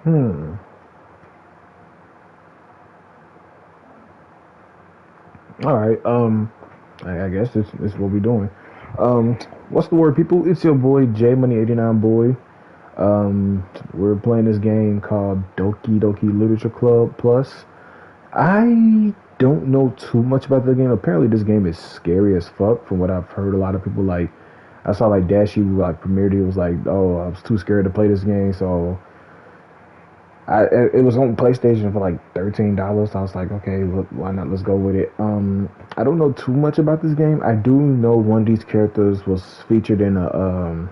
Hmm. All right. I guess this is what we're doing. Um, what's the word, people? It's your boy J Money 89 boy. We're playing this game called Doki Literature Club Plus. I don't know too much about the game. Apparently, this game is scary as fuck. From what I've heard, a lot of people like. I saw like Dashi like premiered it. Was like, oh, I was too scared to play this game, so it was on PlayStation for like $13. I was like, okay, look, why not? Let's go with it. I don't know too much about this game. I do know one of these characters was featured in a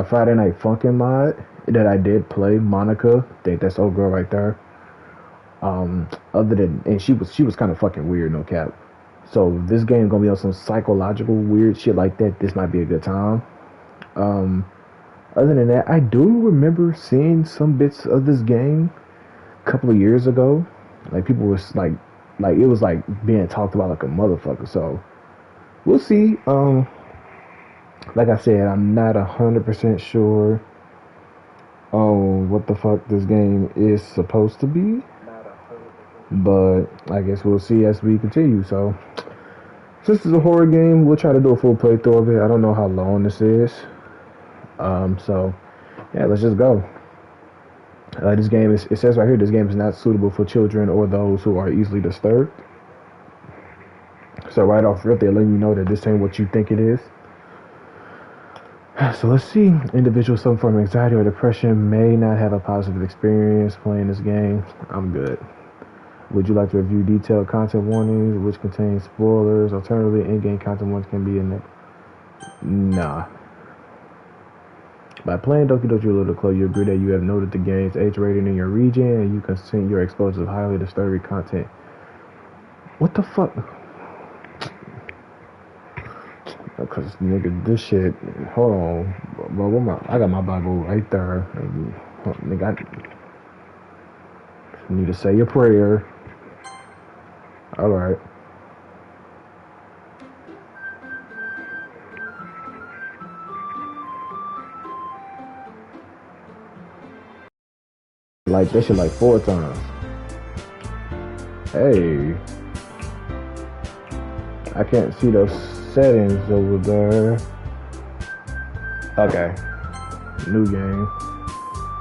Friday Night Funkin' mod that I did play. Monica, I think that's old girl right there. Other than and she was kind of fucking weird, no cap. So this game gonna be on some psychological weird shit like that. This might be a good time. Um, Other than that, I do remember seeing some bits of this game a couple of years ago. Like people was like it was like being talked about like a motherfucker. So we'll see. Like I said, I'm not 100% sure on what the fuck this game is supposed to be, but I guess we'll see as we continue. So since it's a horror game, we'll try to do a full playthrough of it. I don't know how long this is. So yeah, let's just go. This game is, it says right here, this game is not suitable for children or those who are easily disturbed. So right off rip, they're letting you know that this ain't what you think it is. So let's see. Individuals suffering from anxiety or depression may not have a positive experience playing this game. I'm good. Would you like to review detailed content warnings, which contain spoilers? Alternatively, in-game content warnings can be in there. Nah. By playing Doki Doki Little Club, you agree that you have noted the game's age rating in your region and you consent your exposure to highly disturbing content. What the fuck? Because nigga, this shit. Hold on, bro. I got my Bible right there. Nigga, I need to say your prayer. All right. Like that shit like 4 times. Hey, I can't see those settings over there. Okay. New game.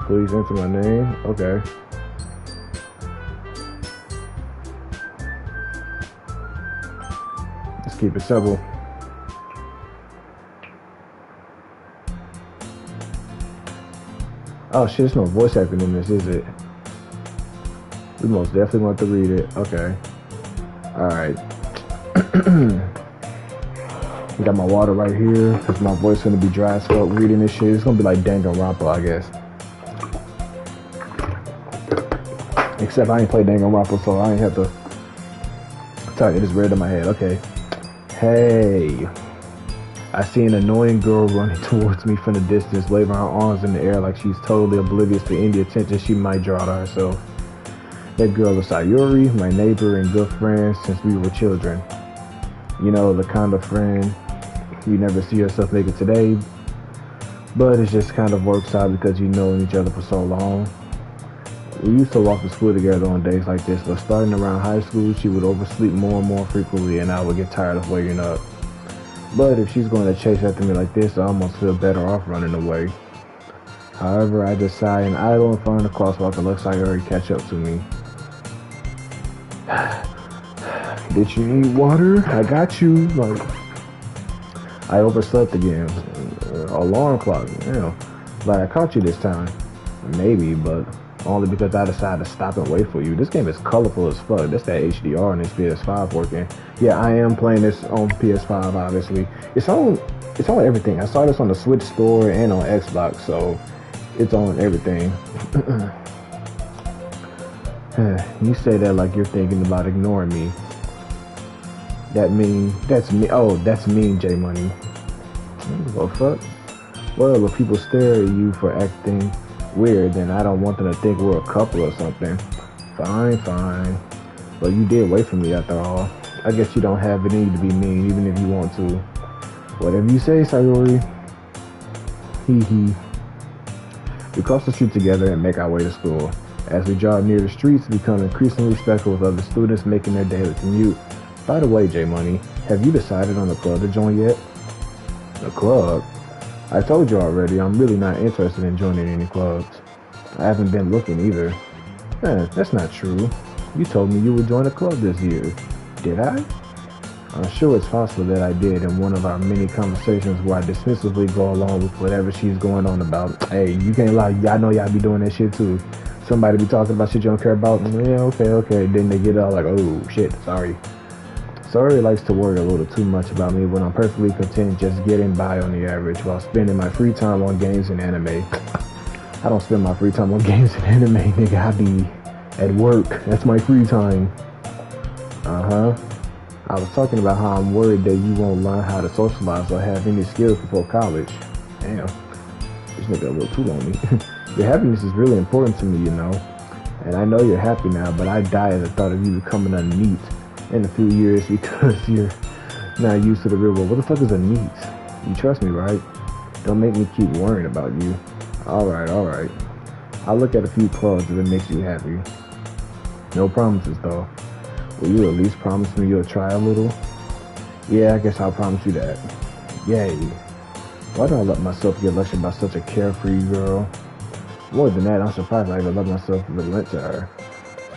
Please enter my name. Okay. Let's keep it simple. Oh shit, there's no voice acting in this, is it? We most definitely want to read it. Okay. Alright. Got my water right here, because my voice gonna be dry as fuck reading this shit. It's gonna be like Danganronpa, I guess. Except I ain't played Danganronpa, so I ain't have to talk. It just read in my head. Okay. Hey. I see an annoying girl running towards me from the distance, waving her arms in the air like she's totally oblivious to any attention she might draw to herself. That girl is Sayuri, my neighbor and good friend since we were children. You know, the kind of friend you never see yourself making today, but it just kind of works out because you know each other for so long. We used to walk to school together on days like this, but starting around high school, she would oversleep more and more frequently, and I would get tired of waking up. But if she's going to chase after me like this, I almost feel better off running away. However, I just sigh and idle in front of the crosswalk and let Sayuri catch up to me. Did you need water? I got you. Like, I overslept again. Alarm clock. You know, like I caught you this time. Maybe, but only because I decided to stop and wait for you. This game is colorful as fuck. That's that HDR on this PS5 working. Yeah, I am playing this on PS5, obviously. It's on everything. I saw this on the Switch store and on Xbox, so it's on everything. You say that like you're thinking about ignoring me. That's me. Oh, that's mean, J Money. Well, fuck. Well, if people stare at you for acting weird, then I don't want them to think we're a couple or something. Fine, fine. But you did wait for me after all. I guess you don't have the need to be mean, even if you want to. Whatever you say, Sayori. Hee hee. We cross the street together and make our way to school. As we drive near the streets, we become increasingly speckled with other students making their daily commute. By the way, J Money, have you decided on the club to join yet? The club? I told you already, I'm really not interested in joining any clubs. I haven't been looking either. That's not true. You told me you would join a club this year. Did I? I'm sure it's possible that I did in one of our many conversations where I dismissively go along with whatever she's going on about. Hey, you can't lie, I know y'all be doing that shit too. Somebody be talking about shit you don't care about. Yeah, okay. Then they get all like, oh shit, sorry. Sorry likes to worry a little too much about me when I'm perfectly content just getting by on the average while spending my free time on games and anime. I don't spend my free time on games and anime, nigga. I be at work. That's my free time. I was talking about how I'm worried that you won't learn how to socialize or have any skills before college. Damn, this nigga a little too lonely. Your happiness is really important to me, you know. And I know you're happy now, but I die at the thought of you becoming a NEET in a few years because you're not used to the real world. What the fuck is a NEET? You trust me, right? Don't make me keep worrying about you. Alright. I'll look at a few clubs if it makes you happy. No promises, though. Will you at least promise me you'll try a little? Yeah, I guess I'll promise you that. Yay. Why do I let myself get lectured by such a carefree girl? More than that, I'm surprised I even let myself relent to her.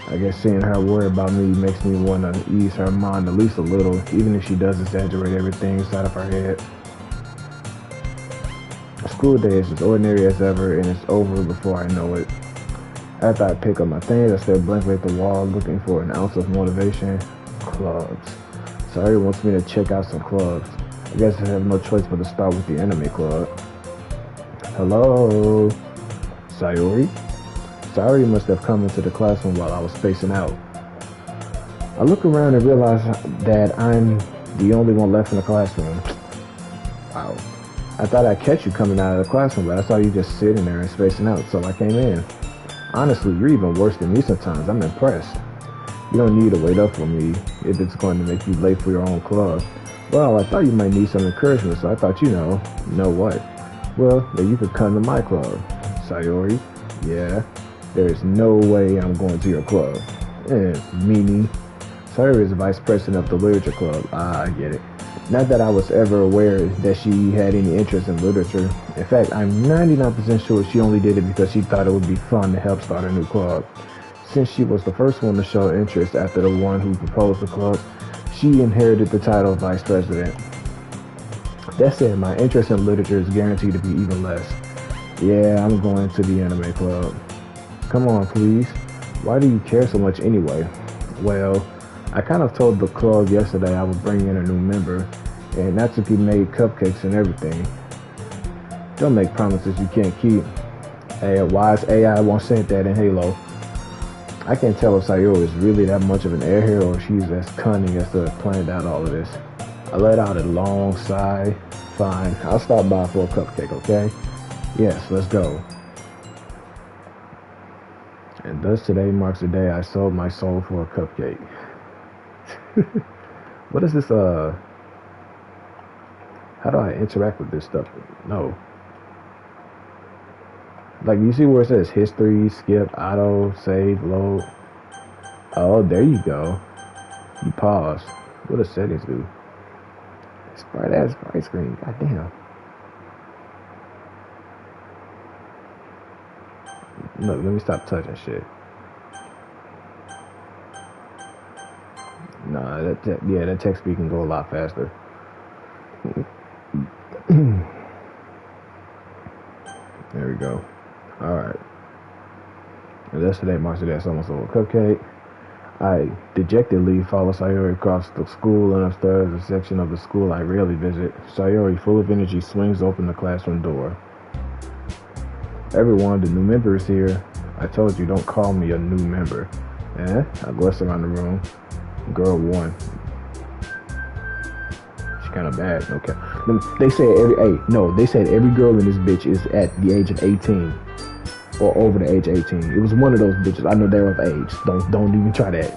I guess seeing her worry about me makes me want to ease her mind at least a little, even if she does exaggerate everything inside of her head. School day is as ordinary as ever, and it's over before I know it. After I pick up my things, I stare blankly at the wall, looking for an ounce of motivation. Clubs. Sayori wants me to check out some clubs. I guess I have no choice but to start with the anime club. Hello? Sayori? Sayori must have come into the classroom while I was spacing out. I look around and realize that I'm the only one left in the classroom. Wow. I thought I'd catch you coming out of the classroom, but I saw you just sitting there and spacing out, so I came in. Honestly, you're even worse than me sometimes. I'm impressed. You don't need to wait up for me if it's going to make you late for your own club. Well, I thought you might need some encouragement, so I thought, you know what? Well, then you could come to my club. Sayori? Yeah. There is no way I'm going to your club. Meanie. Sayori is the vice president of the literature club. I get it. Not that I was ever aware that she had any interest in literature. In fact, I'm 99% sure she only did it because she thought it would be fun to help start a new club. Since she was the first one to show interest after the one who proposed the club, she inherited the title of vice president. That said, my interest in literature is guaranteed to be even less. Yeah, I'm going to the anime club. Come on, please. Why do you care so much anyway? Well, I kind of told the club yesterday I would bring in a new member, and Natsuki made cupcakes and everything. Don't make promises you can't keep. Hey, a wise AI won't say that in Halo. I can't tell if Sayori is really that much of an airhead or she's as cunning as to have planned out all of this. I let out a long sigh. Fine, I'll stop by for a cupcake, okay? Yes, let's go. And thus today marks the day I sold my soul for a cupcake. What is this, how do I interact with this stuff? No. Like, you see where it says history, skip, auto, save, load? Oh, there you go. You pause. What does settings do? It's bright ass bright screen. God damn. No, let me stop touching shit. Nah, that text speed can go a lot faster. There we go. Alright. And that's today marks the day I saw myself a cupcake. I dejectedly follow Sayori across the school and upstairs a section of the school I rarely visit. Sayori, full of energy, swings open the classroom door. Everyone, the new member is here. I told you, don't call me a new member. I glance around the room. Girl 1. She's kind of bad. Okay. They said every girl in this bitch is at the age of 18 or over the age of 18. It was one of those bitches. I know they're of age. Don't even try that.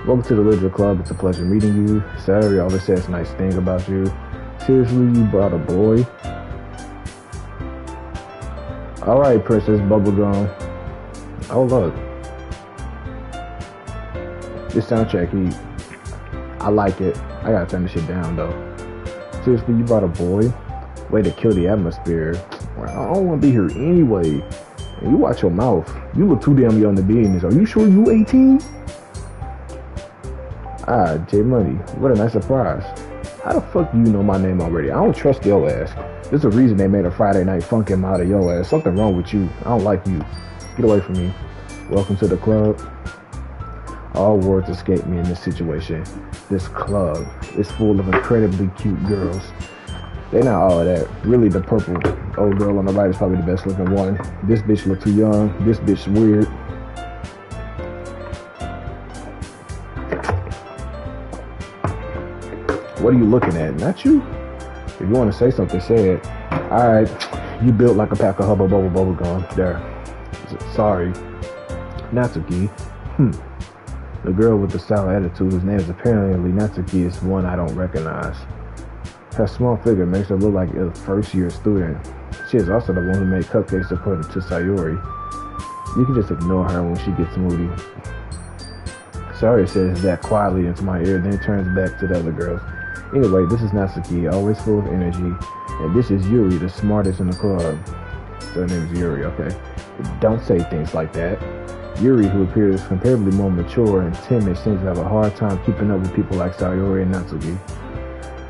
Welcome to the Literature Club. It's a pleasure meeting you. Sayori always says nice things about you. Seriously, you brought a boy? Alright, Princess Bubblegum. Oh, look. This soundtrack heat. I like it. I gotta turn this shit down, though. Seriously, you brought a boy? Way to kill the atmosphere. Well, I don't want to be here anyway. And you watch your mouth. You look too damn young to be in this. Are you sure you 18? Ah, J Money. What a nice surprise. How the fuck do you know my name already? I don't trust your ass. There's a reason they made a Friday Night Funkin' out of your ass. Something wrong with you. I don't like you. Get away from me. Welcome to the club. All words escape me in this situation. This club is full of incredibly cute girls. They're not all of that. Really, the purple old girl on the right is probably the best looking one. This bitch look too young. This bitch weird. What are you looking at? Not you. If you want to say something, say it. Alright. You built like a pack of Hubba Bubba Bubble Gum. There. Sorry. Natsuki. The girl with the sour attitude, whose name is apparently Natsuki, is one I don't recognize. Her small figure makes her look like a first-year student. She is also the one who made cupcakes according to Sayori. You can just ignore her when she gets moody. Sayori says that quietly into my ear, then turns back to the other girls. Anyway, this is Natsuki, always full of energy. And this is Yuri, the smartest in the club. So her name is Yuri, okay? Don't say things like that. Yuri, who appears comparatively more mature and timid, seems to have a hard time keeping up with people like Sayori and Natsuki.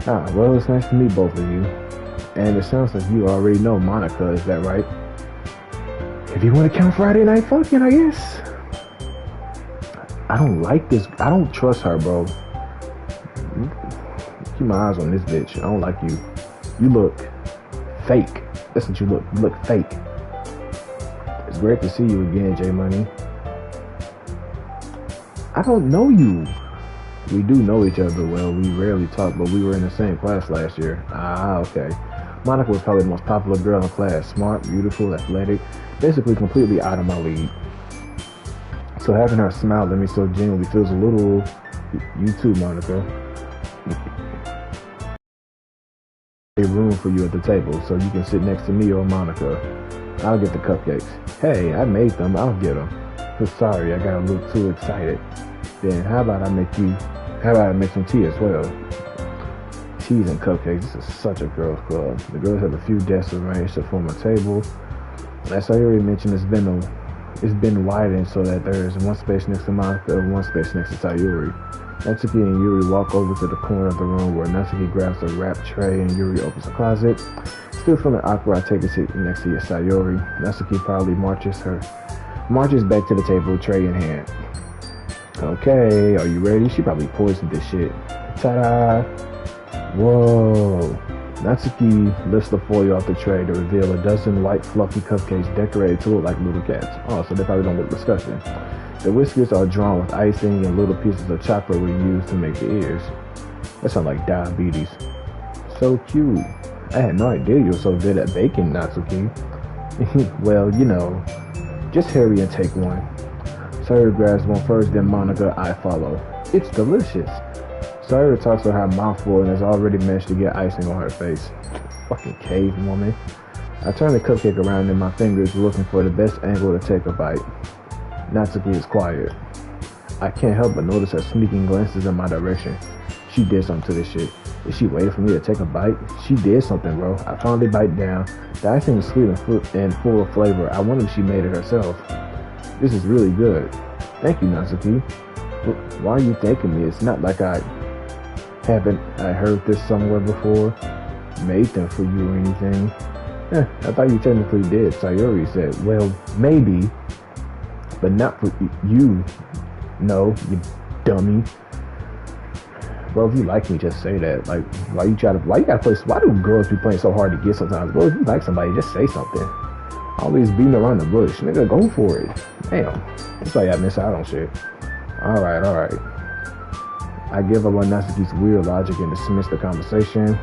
Ah, well, it's nice to meet both of you. And it sounds like you already know Monica, is that right? If you want to count Friday Night Funkin', I guess. I don't like this. I don't trust her, bro. Keep my eyes on this bitch. I don't like you. You look fake. That's what you look. You look fake. It's great to see you again, J Money. I don't know you. We do know each other well. We rarely talk, but we were in the same class last year. Ah, okay. Monica was probably the most popular girl in class. Smart, beautiful, athletic, basically completely out of my league. So having her smile at me so genuinely feels a little... You too, Monica. A room for you at the table, so you can sit next to me or Monica. I'll get the cupcakes. Hey, I made them. I'll get them. But sorry, I got a little too excited. Then how about I make some tea as well? Teas and cupcakes. This is such a girls' club. The girls have a few desks arranged to form a table. As I already mentioned, it's been widened so that there is one space next to Monica and one space next to Sayori. Natsuki and Yuri walk over to the corner of the room where Natsuki grabs a wrap tray and Yuri opens a closet. Still feeling awkward, I take a seat next to Sayori. Natsuki proudly marches back to the table, tray in hand. Okay, are you ready? She probably poisoned this shit. Ta-da! Whoa! Natsuki lifts the foil off the tray to reveal a dozen white fluffy cupcakes decorated to look like little cats. Oh, so they probably don't look disgusting. The whiskers are drawn with icing and little pieces of chocolate were used to make the ears. That sounds like diabetes. So cute. I had no idea you were so good at baking, Natsuki. Well, you know, just hurry and take one. Sayori grabs one first, then Monica, I follow. It's delicious. Sayori talks with her mouth full and has already managed to get icing on her face. Fucking cave woman. I turn the cupcake around in my fingers looking for the best angle to take a bite. Natsuki is quiet. I can't help but notice her sneaking glances in my direction. She did something to this shit. Is she waiting for me to take a bite? She did something, bro. I finally bite down. The icing is sweet and full of flavor. I wonder if she made it herself. This is really good. Thank you, Natsuki. Why are you thanking me? It's not like I heard this somewhere before. Made them for you or anything. I thought you technically did, Sayori said. Well, maybe. But not for you. No, you dummy. Bro, if you like me, just say that. Like, why do girls be playing so hard to get sometimes? Bro, if you like somebody, just say something. Always beating around the bush. Nigga, go for it. Damn. That's why y'all miss out on shit. Alright. I give up on Natsuki's weird logic and dismiss the conversation.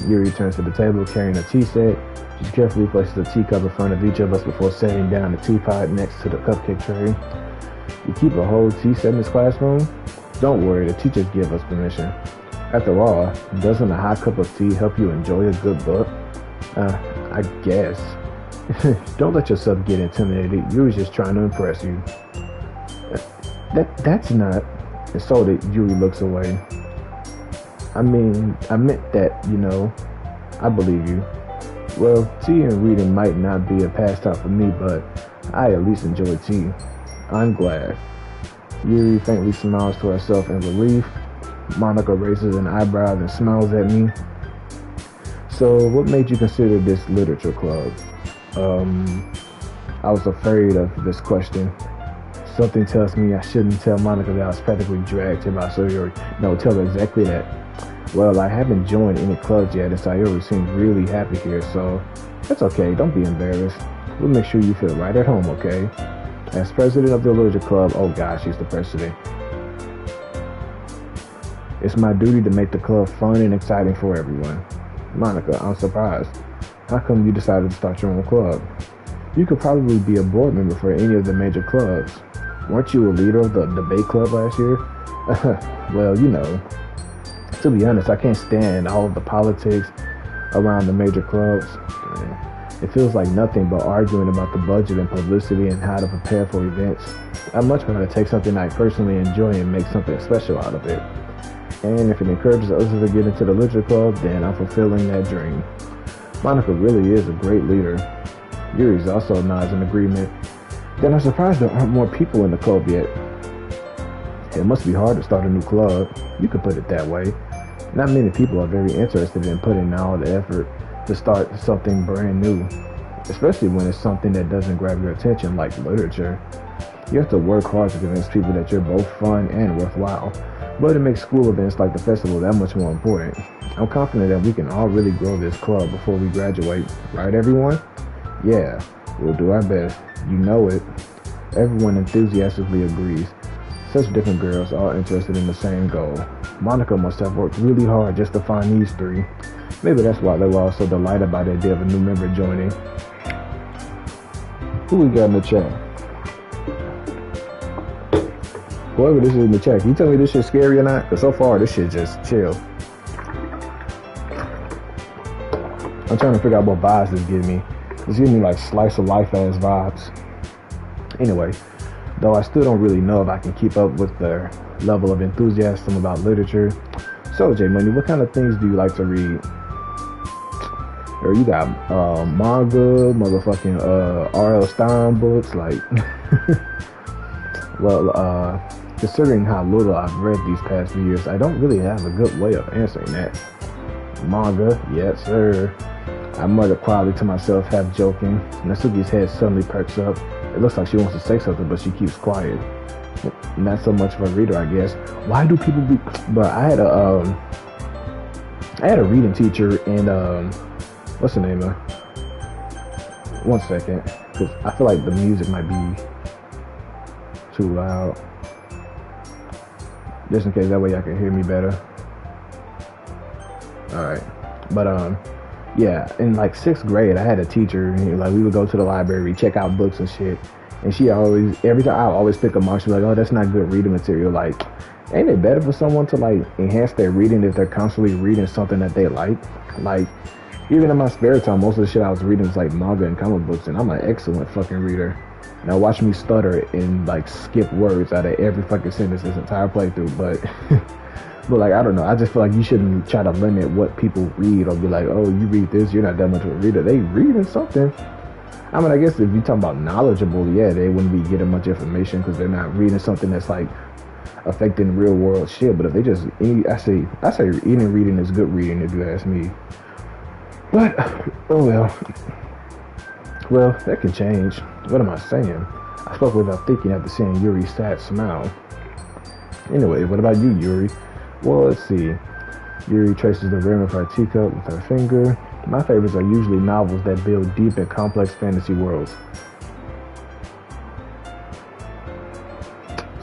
Yuri turns to the table carrying a tea set. She carefully places a teacup in front of each of us before setting down the teapot next to the cupcake tray. You keep a whole tea set in this classroom? Don't worry, the teachers give us permission. After all, doesn't a hot cup of tea help you enjoy a good book? I guess. Don't let yourself get intimidated. You was just trying to impress you. That's not. And so that Yuri looks away. I mean, I meant that, I believe you. Well, tea and reading might not be a pastime for me, but I at least enjoy tea. I'm glad. Yuri faintly smiles to herself in relief. Monica raises an eyebrow and smiles at me. So, what made you consider this literature club? I was afraid of this question. Something tells me I shouldn't tell Monica that I was practically dragged to my Sayori. No, tell her exactly that. Well, I haven't joined any clubs yet, and Sayori seems really happy here, so that's okay. Don't be embarrassed. We'll make sure you feel right at home, okay? As president of the literature club, oh gosh, she's the president. It's my duty to make the club fun and exciting for everyone. Monica, I'm surprised. How come you decided to start your own club? You could probably be a board member for any of the major clubs. Weren't you a leader of the debate club last year? Well, to be honest, I can't stand all of the politics around the major clubs. It feels like nothing but arguing about the budget and publicity and how to prepare for events. I'd much rather take something I personally enjoy and make something special out of it. And if it encourages others to get into the literature club, then I'm fulfilling that dream. Monica really is a great leader. Yuri's also nods in agreement. Then I'm surprised there aren't more people in the club yet. It must be hard to start a new club. You could put it that way. Not many people are very interested in putting in all the effort to start something brand new, especially when it's something that doesn't grab your attention like literature. You have to work hard to convince people that you're both fun and worthwhile, but it makes school events like the festival that much more important. I'm confident that we can all really grow this club before we graduate. Right, everyone? Yeah, we'll do our best. You know it. Everyone enthusiastically agrees. Such different girls, all interested in the same goal. Monica must have worked really hard just to find these three. Maybe that's why they were all so delighted by the idea of a new member joining. Who we got in the chat? Whoever this is in the chat, can you tell me this shit's scary or not? Because so far, this shit just chill. I'm trying to figure out what vibes this gives me. It's giving me like slice of life ass vibes. Anyway, though I still don't really know if I can keep up with their level of enthusiasm about literature. So, J Money, what kind of things do you like to read? Or you got manga, motherfucking R.L. Stein books, like. Well, considering how little I've read these past few years, I don't really have a good way of answering that. Manga, yes sir. I muttered quietly to myself, half joking. Natsuki's head suddenly perks up. It looks like she wants to say something, but she keeps quiet. Not so much of a reader, I guess. Why do people be? But I had a reading teacher, and what's the name of? One second, because I feel like the music might be too loud. Just in case, that way y'all can hear me better. Alright. But yeah, in like 6th grade I had a teacher, and like we would go to the library, check out books and shit. And she always, every time I always pick a mark, she'd be like, oh, that's not good reading material. Like, ain't it better for someone to like enhance their reading if they're constantly reading something that they like? Like, even in my spare time, most of the shit I was reading was like manga and comic books, and I'm an excellent fucking reader. Now watch me stutter and like skip words out of every fucking sentence this entire playthrough, but but like I don't know, I just feel like you shouldn't try to limit what people read or be like, oh, you read this, you're not that much of a reader. They reading something. I mean, I guess if you talk about knowledgeable, yeah, they wouldn't be getting much information because they're not reading something that's like affecting real world shit. But if they just, I say any reading is good reading if you ask me. But oh well. Well, that can change. What am I saying? I spoke without thinking after seeing Yuri's sad smile. Anyway, what about you, Yuri? Well, let's see. Yuri traces the rim of her teacup with her finger. My favorites are usually novels that build deep and complex fantasy worlds.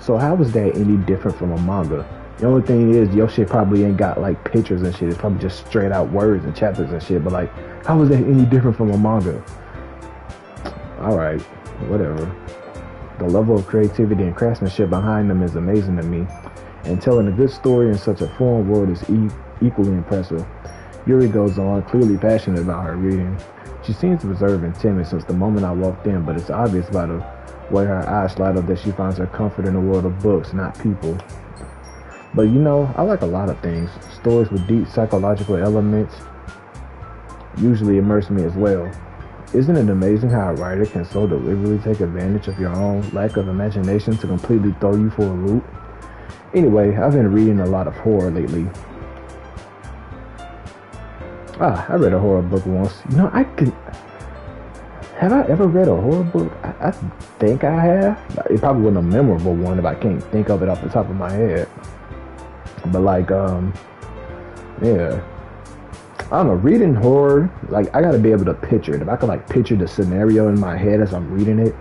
So how is that any different from a manga? The only thing is, your shit probably ain't got like pictures and shit. It's probably just straight out words and chapters and shit. But like, how is that any different from a manga? Alright, whatever. The level of creativity and craftsmanship behind them is amazing to me. And telling a good story in such a foreign world is equally impressive. Yuri goes on, clearly passionate about her reading. She seems reserved and timid since the moment I walked in, but it's obvious by the way her eyes light up that she finds her comfort in the world of books, not people. But you know, I like a lot of things. Stories with deep psychological elements usually immerse me as well. Isn't it amazing how a writer can so deliberately take advantage of your own lack of imagination to completely throw you for a loop? Anyway, I've been reading a lot of horror lately. I read a horror book once. You know, have I ever read a horror book? I think I have. It probably wasn't a memorable one if I can't think of it off the top of my head. But yeah. I don't know, reading horror, like, I gotta be able to picture it. If I could, like, picture the scenario in my head as I'm reading it,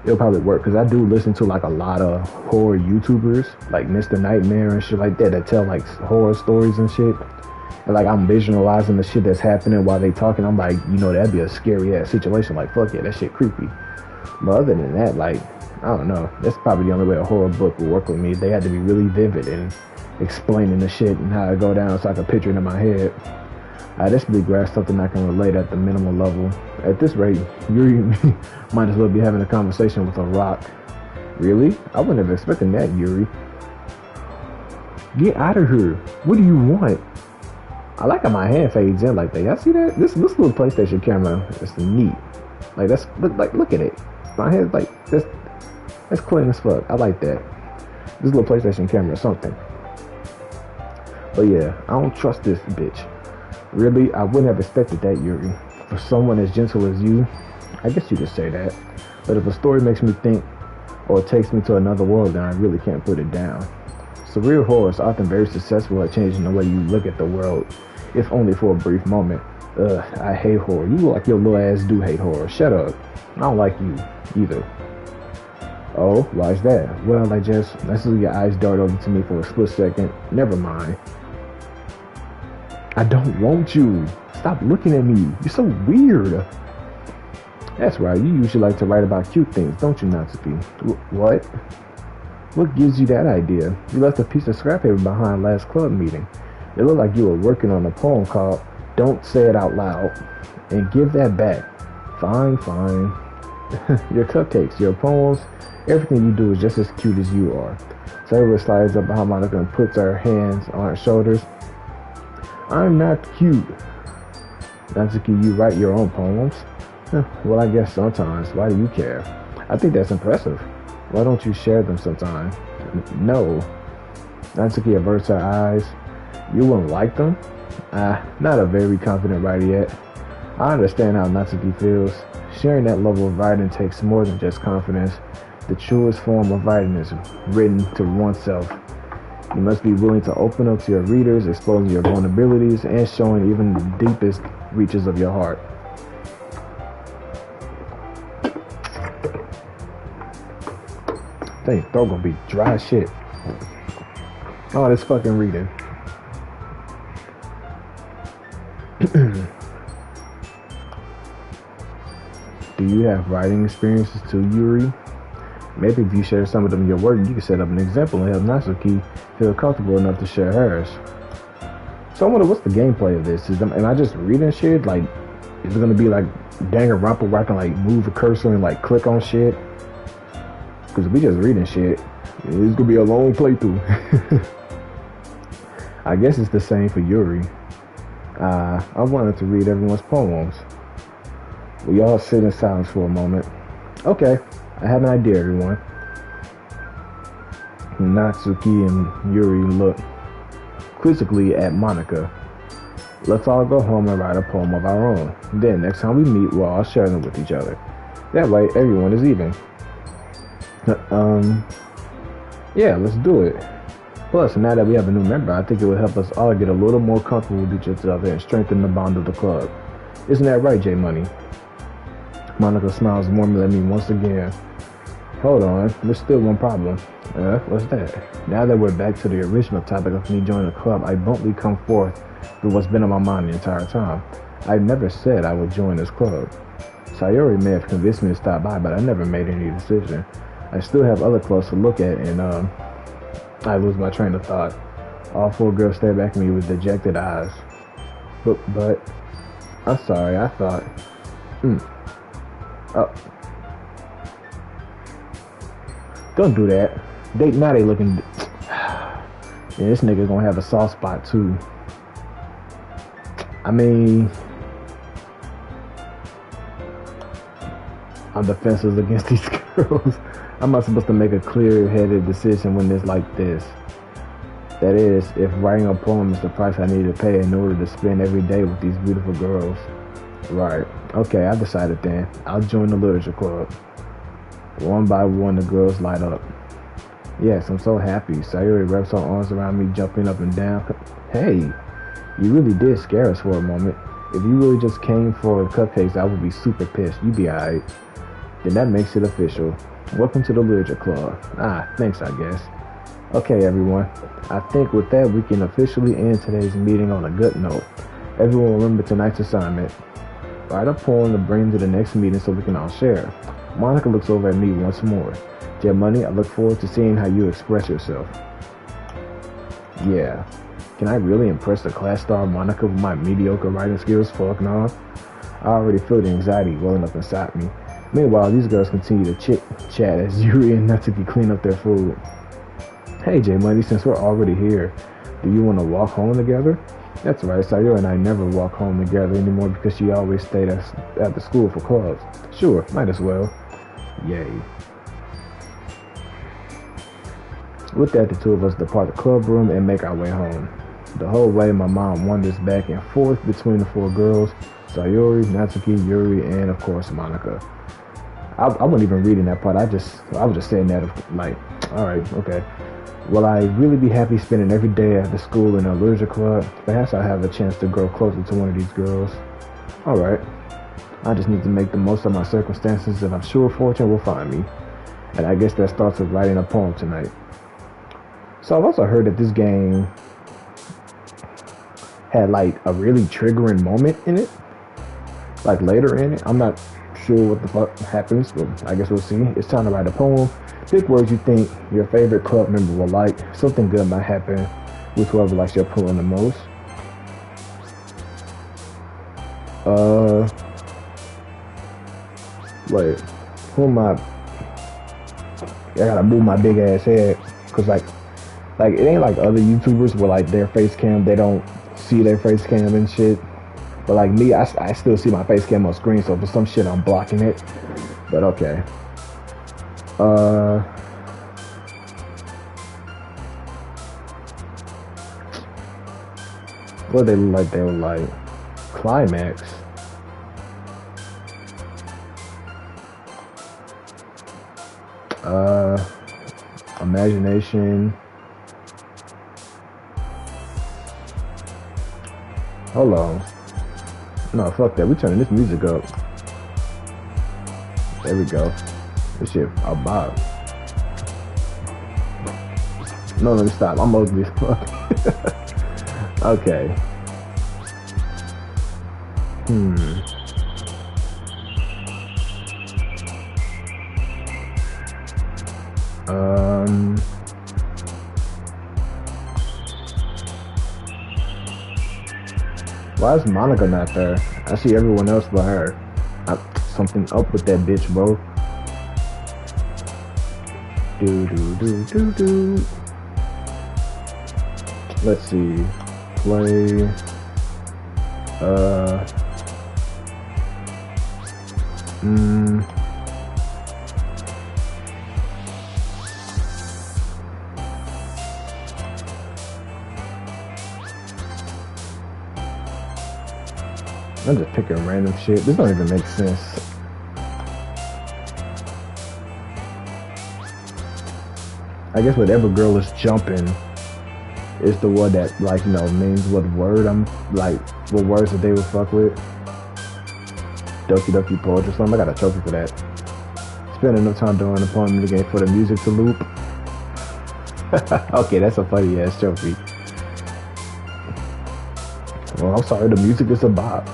it'll probably work. Because I do listen to, like, a lot of horror YouTubers, like Mr. Nightmare and shit like that tell, like, horror stories and shit. And, like, I'm visualizing the shit that's happening while they talking. I'm like, you know, that'd be a scary-ass situation. Like, fuck yeah, that shit creepy. But other than that, like, I don't know. That's probably the only way a horror book would work with me. They had to be really vivid and explaining the shit and how it go down so I could picture it in my head. I desperately grasp something I can relate at the minimal level. At this rate, Yuri might as well be having a conversation with a rock. Really? I wouldn't have expected that, Yuri. Get out of here. What do you want? I like how my hand fades in like that. Y'all see that? This little PlayStation camera is neat. Like, look at it. My hand's like, that's clean as fuck. I like that. This little PlayStation camera is something. But yeah, I don't trust this bitch. Really, I wouldn't have expected that, Yuri. For someone as gentle as you, I guess you could say that. But if a story makes me think, or takes me to another world, then I really can't put it down. Surreal horror is often very successful at changing the way you look at the world, if only for a brief moment. I hate horror. You look like your little ass do hate horror. Shut up. I don't like you, either. Oh, why is that? Well, I see your eyes dart over to me for a split second. Never mind. I don't want you. Stop looking at me. You're so weird. That's right. You usually like to write about cute things, don't you, Natsuki? What? What gives you that idea? You left a piece of scrap paper behind last club meeting. It looked like you were working on a poem called Don't Say It Out Loud. And give that back. Fine. Your cupcakes, your poems, everything you do is just as cute as you are. Sayori slides up behind Monica and puts her hands on her shoulders. I'm not cute. Natsuki, you write your own poems? Well, I guess sometimes. Why do you care? I think that's impressive. Why don't you share them sometime? No. Natsuki averts her eyes. You wouldn't like them? Not a very confident writer yet. I understand how Natsuki feels. Sharing that level of writing takes more than just confidence. The truest form of writing is written to oneself. You must be willing to open up to your readers, exposing your vulnerabilities, and showing even the deepest reaches of your heart. Dang, throat gonna be dry as shit. Oh, this fucking reading. Do you have writing experiences too, Yuri? Maybe if you share some of them in your work, you can set up an example and help Natsuki feel comfortable enough to share hers. So I wonder, what's the gameplay of this? Am I just reading shit? Like, is it gonna be like Danganronpa where I can like move a cursor and like click on shit? Because if we just reading shit, it's gonna be a long playthrough. I guess it's the same for Yuri. I wanted to read everyone's poems. We all sit in silence for a moment. Okay, I have an idea, everyone. Natsuki and Yuri look quizzically at Monica. Let's all go home and write a poem of our own. Then, next time we meet, we'll all share them with each other. That way, everyone is even. Yeah, let's do it. Plus, now that we have a new member, I think it will help us all get a little more comfortable with each other and strengthen the bond of the club. Isn't that right, J Money? Monica smiles warmly at me once again. Hold on, there's still one problem. What's that? Now that we're back to the original topic of me joining the club, I bluntly come forth with what's been on my mind the entire time. I never said I would join this club. Sayori may have convinced me to stop by, but I never made any decision. I still have other clubs to look at, and I lose my train of thought. All four girls stare back at me with dejected eyes. But I'm sorry. I thought. Mm, oh, don't do that. They looking. Yeah, this nigga gonna have a soft spot too. I mean, I'm defenseless against these girls. I'm not supposed to make a clear-headed decision when it's like this. That is, if writing a poem is the price I need to pay in order to spend every day with these beautiful girls. Right. Okay, I decided then. I'll join the literature club. One by one, the girls light up. Yes, I'm so happy. Sayuri wraps her arms around me, jumping up and down. Hey, you really did scare us for a moment. If you really just came for cupcakes, I would be super pissed. You'd be alright. Then that makes it official. Welcome to the literature club. Thanks, I guess. Okay, everyone. I think with that, we can officially end today's meeting on a good note. Everyone remember tonight's assignment. Write a poem to bring to the next meeting so we can all share. Monica looks over at me once more. Jet Money, I look forward to seeing how you express yourself. Yeah. Can I really impress the class star Monica with my mediocre writing skills? Fuck no. I already feel the anxiety welling up inside me. Meanwhile, these girls continue to chit-chat as Yuri and Natsuki clean up their food. Hey, J Money, since we're already here, do you want to walk home together? That's right, Sayuri and I never walk home together anymore because she always stayed at the school for clubs. Sure, might as well. Yay. With that, the two of us depart the club room and make our way home. The whole way, my mom wanders back and forth between the four girls, Sayuri, Natsuki, Yuri, and of course, Monica. I wasn't even reading that part. I was just saying that like, alright, okay. Will I really be happy spending every day at the school in a literature club? Perhaps I'll have a chance to grow closer to one of these girls. Alright. I just need to make the most of my circumstances and I'm sure fortune will find me. And I guess that starts with writing a poem tonight. So I've also heard that this game had like a really triggering moment in it. Like later in it. I'm not sure what the fuck happens, but I guess we'll see. It's time to write a poem. Pick words you think your favorite club member will like. Something good might happen with whoever likes your poem the most. Wait, who am I? I gotta move my big ass head, cause like it ain't like other YouTubers where like their face cam, they don't see their face cam and shit. But like me, I still see my face cam on screen, so for some shit I'm blocking it. But okay. What they look like? They were like climax. Imagination. Hold on. No, fuck that. We turning this music up. There we go. This shit, I'll bob. No, let me stop. I'm ugly as fuck. Okay. Why is Monica not there? I see everyone else but her. Something up with that bitch, bro. Do. Let's see. Play. I'm just picking random shit. This don't even make sense. I guess whatever girl is jumping is the one that, like, you know, means what word I'm, like, what words that they would fuck with. Doki Poetry Slam. I got a trophy for that. Spend enough time during the poem in the game for the music to loop. Okay, that's a funny ass trophy. Well, I'm sorry, the music is a bop.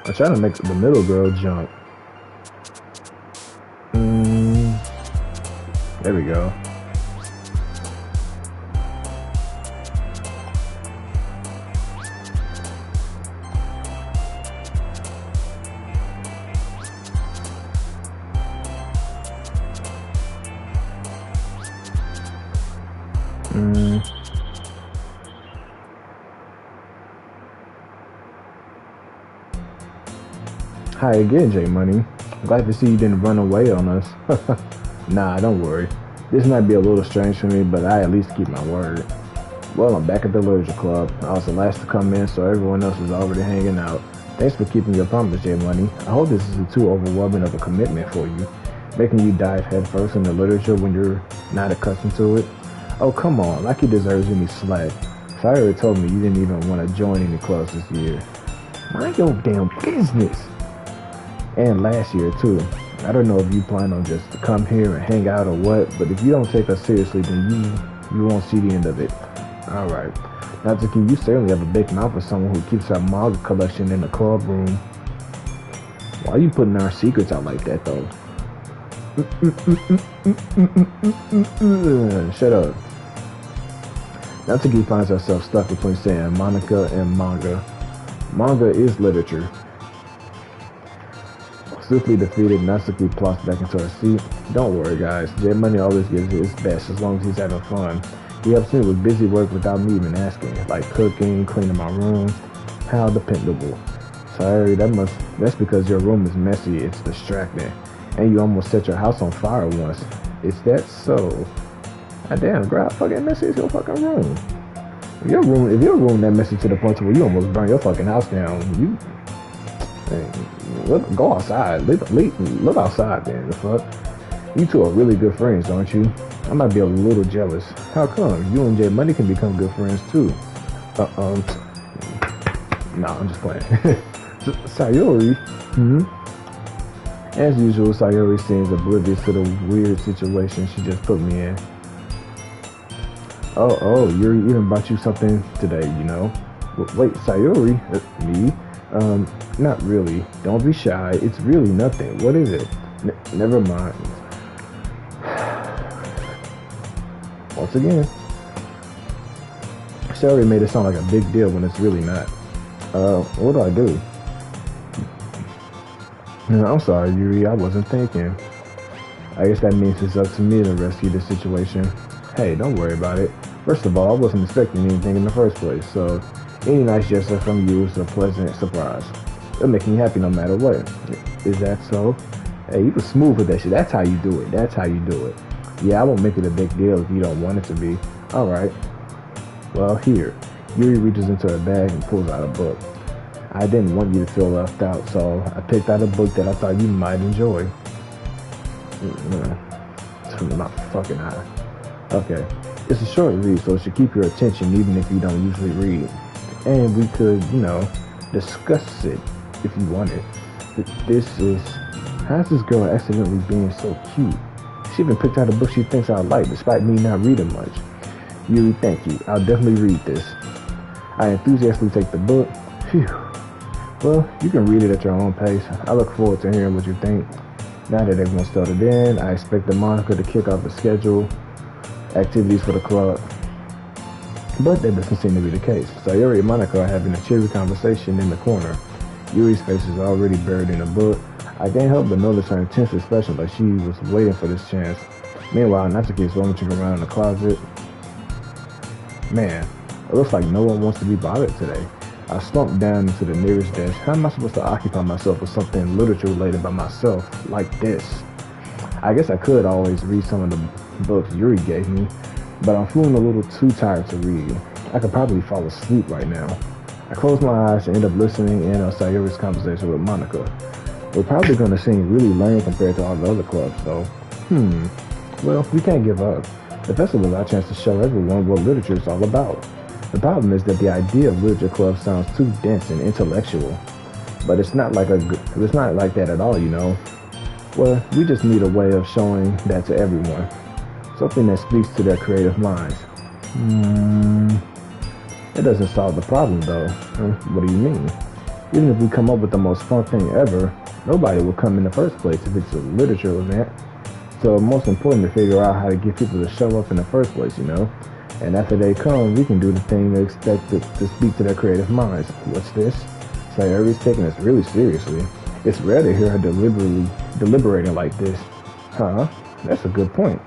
I'm trying to make the middle girl jump. There we go. Hi again, J Money. Glad to see you didn't run away on us. Nah, don't worry. This might be a little strange for me, but I at least keep my word. Well, I'm back at the Literature Club. I was the last to come in, so everyone else is already hanging out. Thanks for keeping your promise, J Money. I hope this isn't too overwhelming of a commitment for you, making you dive headfirst into literature when you're not accustomed to it. Oh, come on, like he deserves any slack. Fire told me you didn't even want to join any clubs this year. Mind your damn business. And last year, too. I don't know if you plan on just to come here and hang out or what, but if you don't take us seriously, then you won't see the end of it. Alright. Natsuki, you certainly have a big mouth for someone who keeps our manga collection in the club room. Why are you putting our secrets out like that, though? Shut up. Natsuki finds herself stuck between saying Monica and manga. Manga is literature. Swiftly defeated, Natsuki plops back into her seat. Don't worry, guys. J Money always gives his best as long as he's having fun. He helps me with busy work without me even asking, like cooking, cleaning my room. How dependable. Sorry, that's because your room is messy. It's distracting, and you almost set your house on fire once. Is that so? Damn, girl, how fucking messy is your fucking room? If your room that messy to the point where you almost burn your fucking house down, go outside. Look outside, then. The fuck? You two are really good friends, aren't you? I might be a little jealous. How come? You and J Money can become good friends too. Nah, I'm just playing. Sayori. As usual, Sayori seems oblivious to the weird situation she just put me in. Oh, Yuri even brought you something today, you know? Wait, Sayori? Me? Not really. Don't be shy. It's really nothing. What is it? Never mind. Once again. Sayori made it sound like a big deal when it's really not. What do I do? I'm sorry, Yuri. I wasn't thinking. I guess that means it's up to me to rescue the situation. Hey, don't worry about it. First of all, I wasn't expecting anything in the first place, so any nice gesture from you is a pleasant surprise. It'll make me happy no matter what. Is that so? Hey, you can smooth with that shit. That's how you do it. That's how you do it. Yeah, I won't make it a big deal if you don't want it to be. Alright. Well, here. Yuri reaches into her bag and pulls out a book. I didn't want you to feel left out, so I picked out a book that I thought you might enjoy. My fucking eye. Okay. It's a short read, so it should keep your attention even if you don't usually read. And we could, discuss it if you wanted. How's this girl accidentally being so cute? She even picked out a book she thinks I like despite me not reading much. Yuri, thank you. I'll definitely read this. I enthusiastically take the book. Phew. Well, you can read it at your own pace. I look forward to hearing what you think. Now that everyone's started in, I expect the Monica to kick off the schedule activities for the club. But that doesn't seem to be the case. Sayori and Monica are having a cheery conversation in the corner. Yuri's face is already buried in a book. I can't help but notice her intense expression like she was waiting for this chance. Meanwhile, Natsuki is rummaging around in the closet. Man, it looks like no one wants to be bothered today. I slumped down into the nearest desk. How am I supposed to occupy myself with something literature related by myself like this? I guess I could always read some of the books Yuri gave me, but I'm feeling a little too tired to read. I could probably fall asleep right now. I close my eyes and end up listening in on Sayori's conversation with Monica. We're probably going to seem really lame compared to all the other clubs, though. Well, we can't give up. The festival is our chance to show everyone what literature is all about. The problem is that the idea of literature club sounds too dense and intellectual. But it's not like that at all, Well, we just need a way of showing that to everyone. Something that speaks to their creative minds. It doesn't solve the problem, though. What do you mean? Even if we come up with the most fun thing ever, nobody will come in the first place if it's a literature event. So it's most important to figure out how to get people to show up in the first place, And after they come, we can do the thing they expect to speak to their creative minds. What's this? Sayori's taking this really seriously. It's rare to hear her deliberating like this. Huh? That's a good point.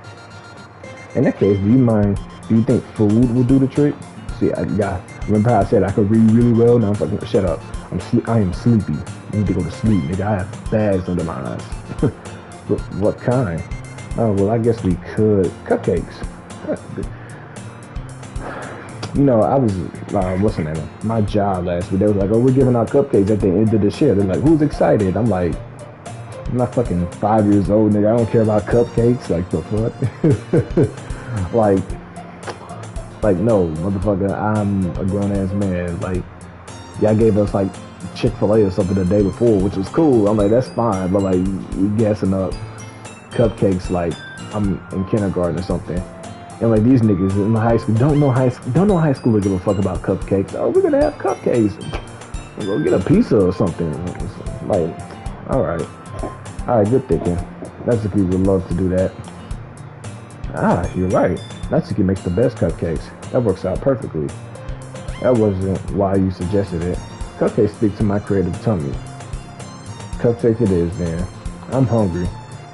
In that case, do you mind Do you think food will do the trick? See, remember how I said I could read really well? Now I'm fucking, shut up. I am sleepy. I need to go to sleep, nigga. I have bags under my eyes. What kind? Oh, well, I guess we could. Cupcakes. You know, I was, what's the name? My job last week, they was like, oh, we're giving out cupcakes at the end of the shift. They're like, who's excited? I'm like, I'm not fucking 5 years old, nigga. I don't care about cupcakes. Like, the fuck? like, no, motherfucker, I'm a grown-ass man. Like, y'all gave us, like, Chick-fil-A or something the day before, which was cool. I'm like, that's fine. But, like, we gassing up cupcakes like I'm in kindergarten or something. And like these niggas in high school don't know high school to give a fuck about cupcakes. Oh, we're gonna have cupcakes. We'll go get a pizza or something. Like, all right, good thinking. Natsuki would love to do that. Ah, you're right. Natsuki makes the best cupcakes. That works out perfectly. That wasn't why you suggested it. Cupcakes speak to my creative tummy. Cupcake it is, then. I'm hungry.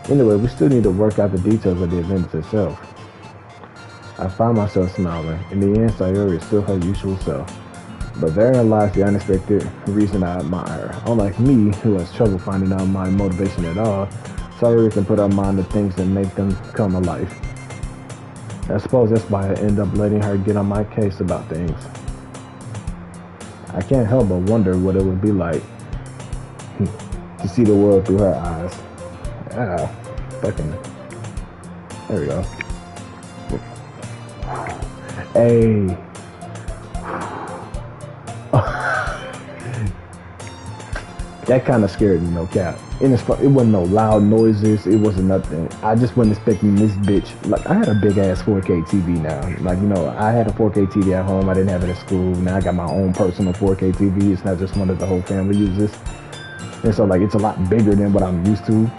Anyway, we still need to work out the details of the event itself. I found myself smiling. In the end, Sayori is still her usual self. But therein lies the unexpected reason I admire her. Unlike me, who has trouble finding out my motivation at all, Sayori can put her mind to things that make them come to life. I suppose that's why I end up letting her get on my case about things. I can't help but wonder what it would be like to see the world through her eyes. Fucking. There we go. Hey. That kind of scared me, no cap. And it wasn't no loud noises. It wasn't nothing. I just wasn't expecting this bitch. Like, I had a big ass 4K TV now. Like, you know, I had a 4K TV at home. I didn't have it at school. Now I got my own personal 4K TV. It's not just one that the whole family uses. And so, like, it's a lot bigger than what I'm used to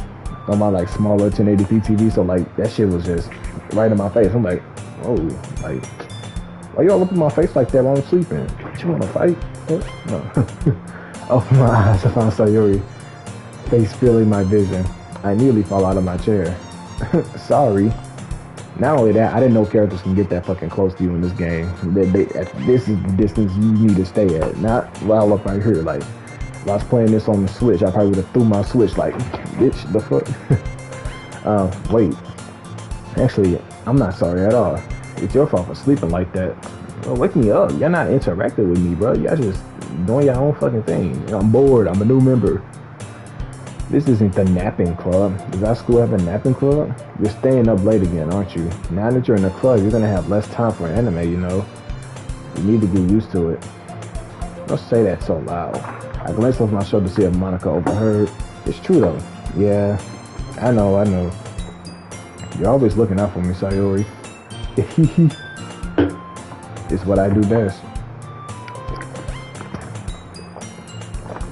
on my, like, smaller 1080p TV. So, like, that shit was just right in my face. I'm like, oh, like, why y'all up in my face like that while I'm sleeping? You want to fight? No. Open my eyes, I found Sayori, face filling my vision. I nearly fall out of my chair. Sorry. Not only that, I didn't know characters can get that fucking close to you in this game. This is the distance you need to stay at. Not while up right here. Like, if I was playing this on the Switch, I probably would have threw my Switch like, bitch, the fuck? Wait. Actually, I'm not sorry at all. It's your fault for sleeping like that. Well, wake me up. Y'all not interacting with me, bro. Y'all just doing your own fucking thing. I'm bored. I'm a new member. This isn't the napping club. Does our school have a napping club? You're staying up late again, aren't you? Now that you're in the club, you're gonna have less time for anime, you know. You need to get used to it. Don't say that so loud. I glanced over my shoulder to see if Monica overheard. It's true though. Yeah, I know. You're always looking out for me, Sayori. It's what I do best.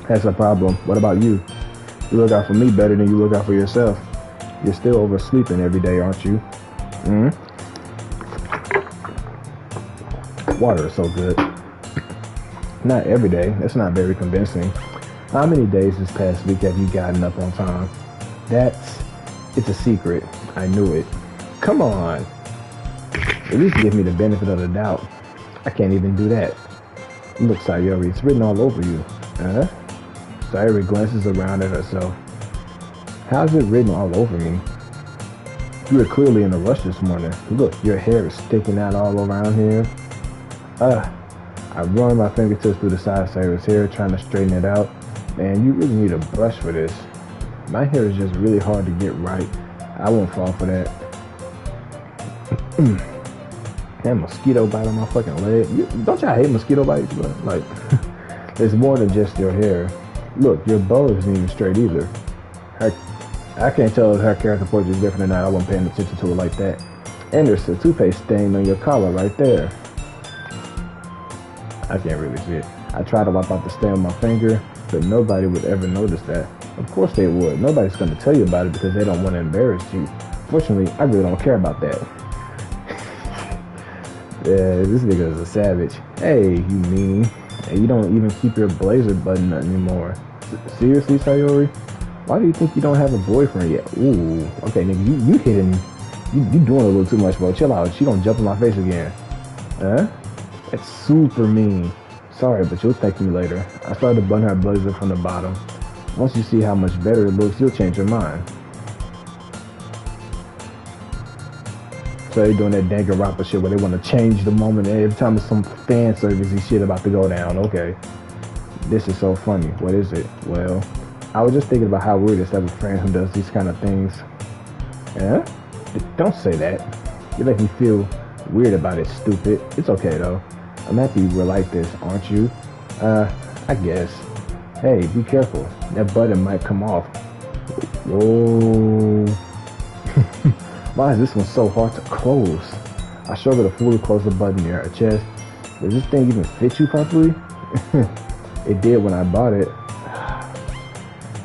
That's a problem. What about you? You look out for me better than you look out for yourself. You're still oversleeping every day, aren't you? Water is so good. Not every day. That's not very convincing. How many days this past week have you gotten up on time? It's a secret. I knew it. Come on. At least give me the benefit of the doubt. I can't even do that. Look, Sayori, it's written all over you. Sayori glances around at herself. How's it written all over me? You were clearly in a rush this morning. Look, your hair is sticking out all around here. I run my fingertips through the side of Sayori's hair, trying to straighten it out. Man, you really need a brush for this. My hair is just really hard to get right. I won't fall for that. That mosquito bite on my fucking leg. Don't y'all hate mosquito bites, bro? Like, it's more than just your hair. Look, your bow isn't even straight either. I can't tell if her character portrait is different or not. I wasn't paying attention to it like that. And there's a toothpaste stain on your collar right there. I can't really see it. I tried to wipe out the stain with my finger, but nobody would ever notice that. Of course they would. Nobody's going to tell you about it because they don't want to embarrass you. Fortunately, I really don't care about that. Yeah, this nigga is a savage. Hey, you meanie. Hey, you don't even keep your blazer button anymore. Seriously, Sayori? Why do you think you don't have a boyfriend yet? Ooh, okay, nigga, you hitting You doing a little too much, bro. Chill out. She don't jump in my face again. Huh? That's super mean. Sorry, but you'll thank me later. I started to button her blazer from the bottom. Once you see how much better it looks, you'll change your mind. So they're doing that Danganronpa shit where they want to change the moment every time there's some fan servicey shit about to go down. Okay. This is so funny. What is it? Well, I was just thinking about how weird it is to have a friend who does these kind of things. Yeah? Don't say that. You make me feel weird about it, stupid. It's okay though. I'm happy we're like this, aren't you? I guess. Hey, be careful. That button might come off. Whoa. Why is this one so hard to close? I struggle to fully close the button near her chest. Does this thing even fit you properly? It did when I bought it.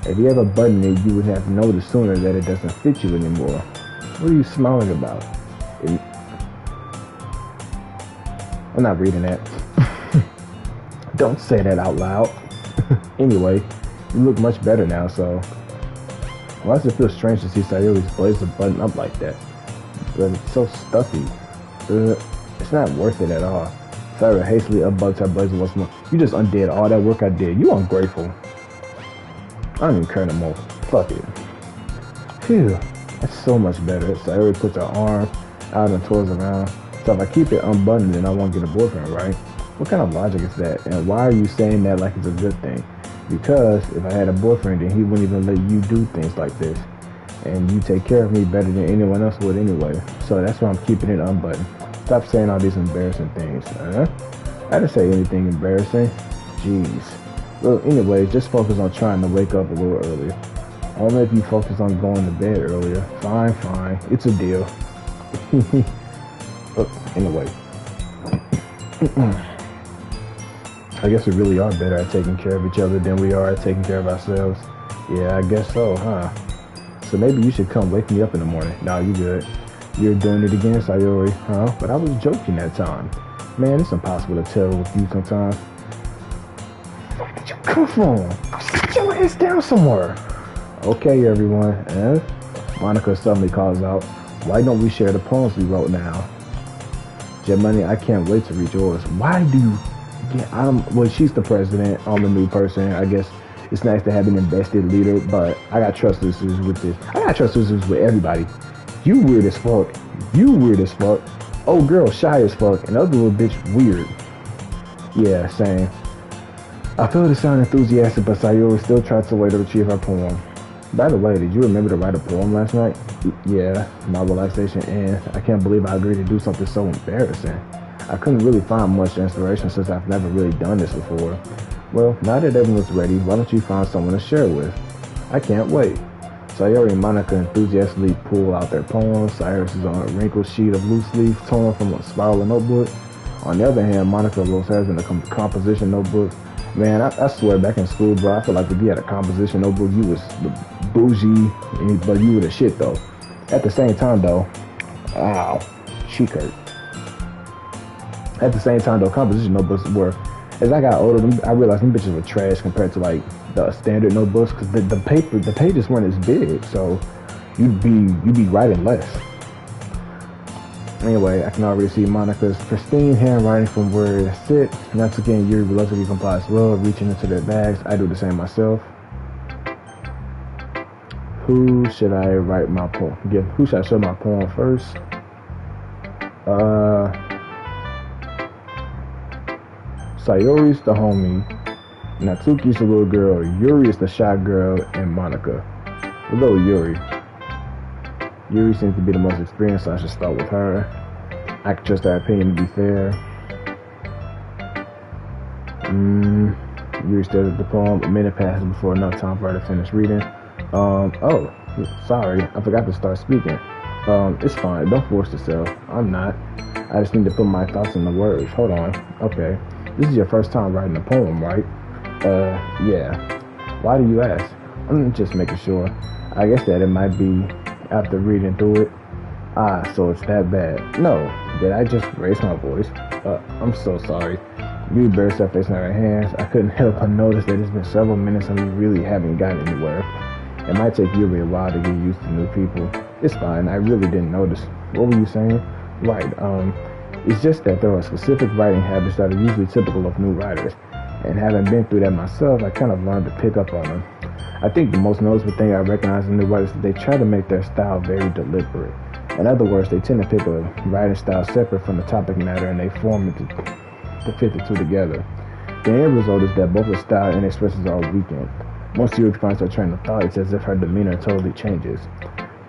If you have a button there, you would have noticed sooner that it doesn't fit you anymore. What are you smiling about? I'm not reading that. Don't say that out loud. Anyway, you look much better now, so... Why does it feel strange to see Sayori's blazer button up like that? But it's so stuffy. It's not worth it at all. Sayori hastily unbuttons her blazer once more. You just undid all that work I did. You ungrateful. I don't even care no more. Fuck it. Phew. That's so much better. Sayori puts her arm out and twirls around. So if I keep it unbuttoned, then I won't get a boyfriend, right? What kind of logic is that? And why are you saying that like it's a good thing? Because if I had a boyfriend, then he wouldn't even let you do things like this. And you take care of me better than anyone else would anyway. So that's why I'm keeping it unbuttoned. Stop saying all these embarrassing things. I didn't say anything embarrassing. Jeez. Well, anyways, just focus on trying to wake up a little earlier. Only if you focus on going to bed earlier. Fine, fine. It's a deal. Anyway. I guess we really are better at taking care of each other than we are at taking care of ourselves. Yeah, I guess so, huh? So maybe you should come wake me up in the morning. Nah, you good. You're doing it again, Sayori, huh? But I was joking that time. Man, it's impossible to tell with you sometimes. Where did you come from? Sit your ass down somewhere. Okay, everyone. Monica suddenly calls out, why don't we share the poems we wrote now? Money, I can't wait to read yours. Why do you... Yeah, well, she's the president. I'm the new person. I guess it's nice to have an invested leader, but I got trust issues with this. I got trust issues with everybody. You weird as fuck. You weird as fuck. Oh, girl, shy as fuck. And other little bitch, weird. Yeah, same. I feel to sound enthusiastic, but Sayori still tries to wait to retrieve her poem. By the way, did you remember to write a poem last night? Yeah, my relaxation ends. I can't believe I agreed to do something so embarrassing. I couldn't really find much inspiration since I've never really done this before. Well, now that everyone's ready, why don't you find someone to share with? I can't wait. Sayori and Monica enthusiastically pull out their poems. Cyrus is on a wrinkled sheet of loose leaf torn from a spiral notebook. On the other hand, Monica rolls hers in a composition notebook. Man, I swear, back in school, bro, I feel like if you had a composition notebook, you was bougie, but you were the shit, though. At the same time, though, ow, cheek hurt. At the same time, though, composition notebooks were, as I got older, I realized them bitches were trash compared to, like, the standard notebooks, because the pages weren't as big, so you'd be writing less. Anyway, I can already see Monica's pristine handwriting from where it sit. Once again, Yuri reluctantly complies well, reaching into their bags. I do the same myself. Who should I write my poem? Who should I show my poem first? Sayori's the homie. Natsuki's the little girl. Yuri is the shy girl, and Monica. Hello, Yuri. Yuri seems to be the most experienced, so I should start with her. I can trust her opinion to be fair. Yuri stared at the poem. A minute passes before enough time for her to finish reading. Oh, sorry. I forgot to start speaking. It's fine. Don't force yourself. I'm not. I just need to put my thoughts in the words. Hold on. Okay. This is your first time writing a poem, right? Yeah. Why do you ask? I'm just making sure. I guess that it might be after reading through it. So it's that bad. No, did I just raise my voice? I'm so sorry. You embarrassed her face in her hands. I couldn't help but notice that it's been several minutes and we really haven't gotten anywhere. It might take you a while to get used to new people. It's fine. I really didn't notice. What were you saying? Right. It's just that there are specific writing habits that are usually typical of new writers. And having been through that myself, I kind of learned to pick up on them. I think the most noticeable thing I recognize in new writers is that they try to make their style very deliberate. In other words, they tend to pick a writing style separate from the topic matter and they form it to fit the two together. The end result is that both the style and expressions are weakened. Once Yuri finds her train of thought, it's as if her demeanor totally changes.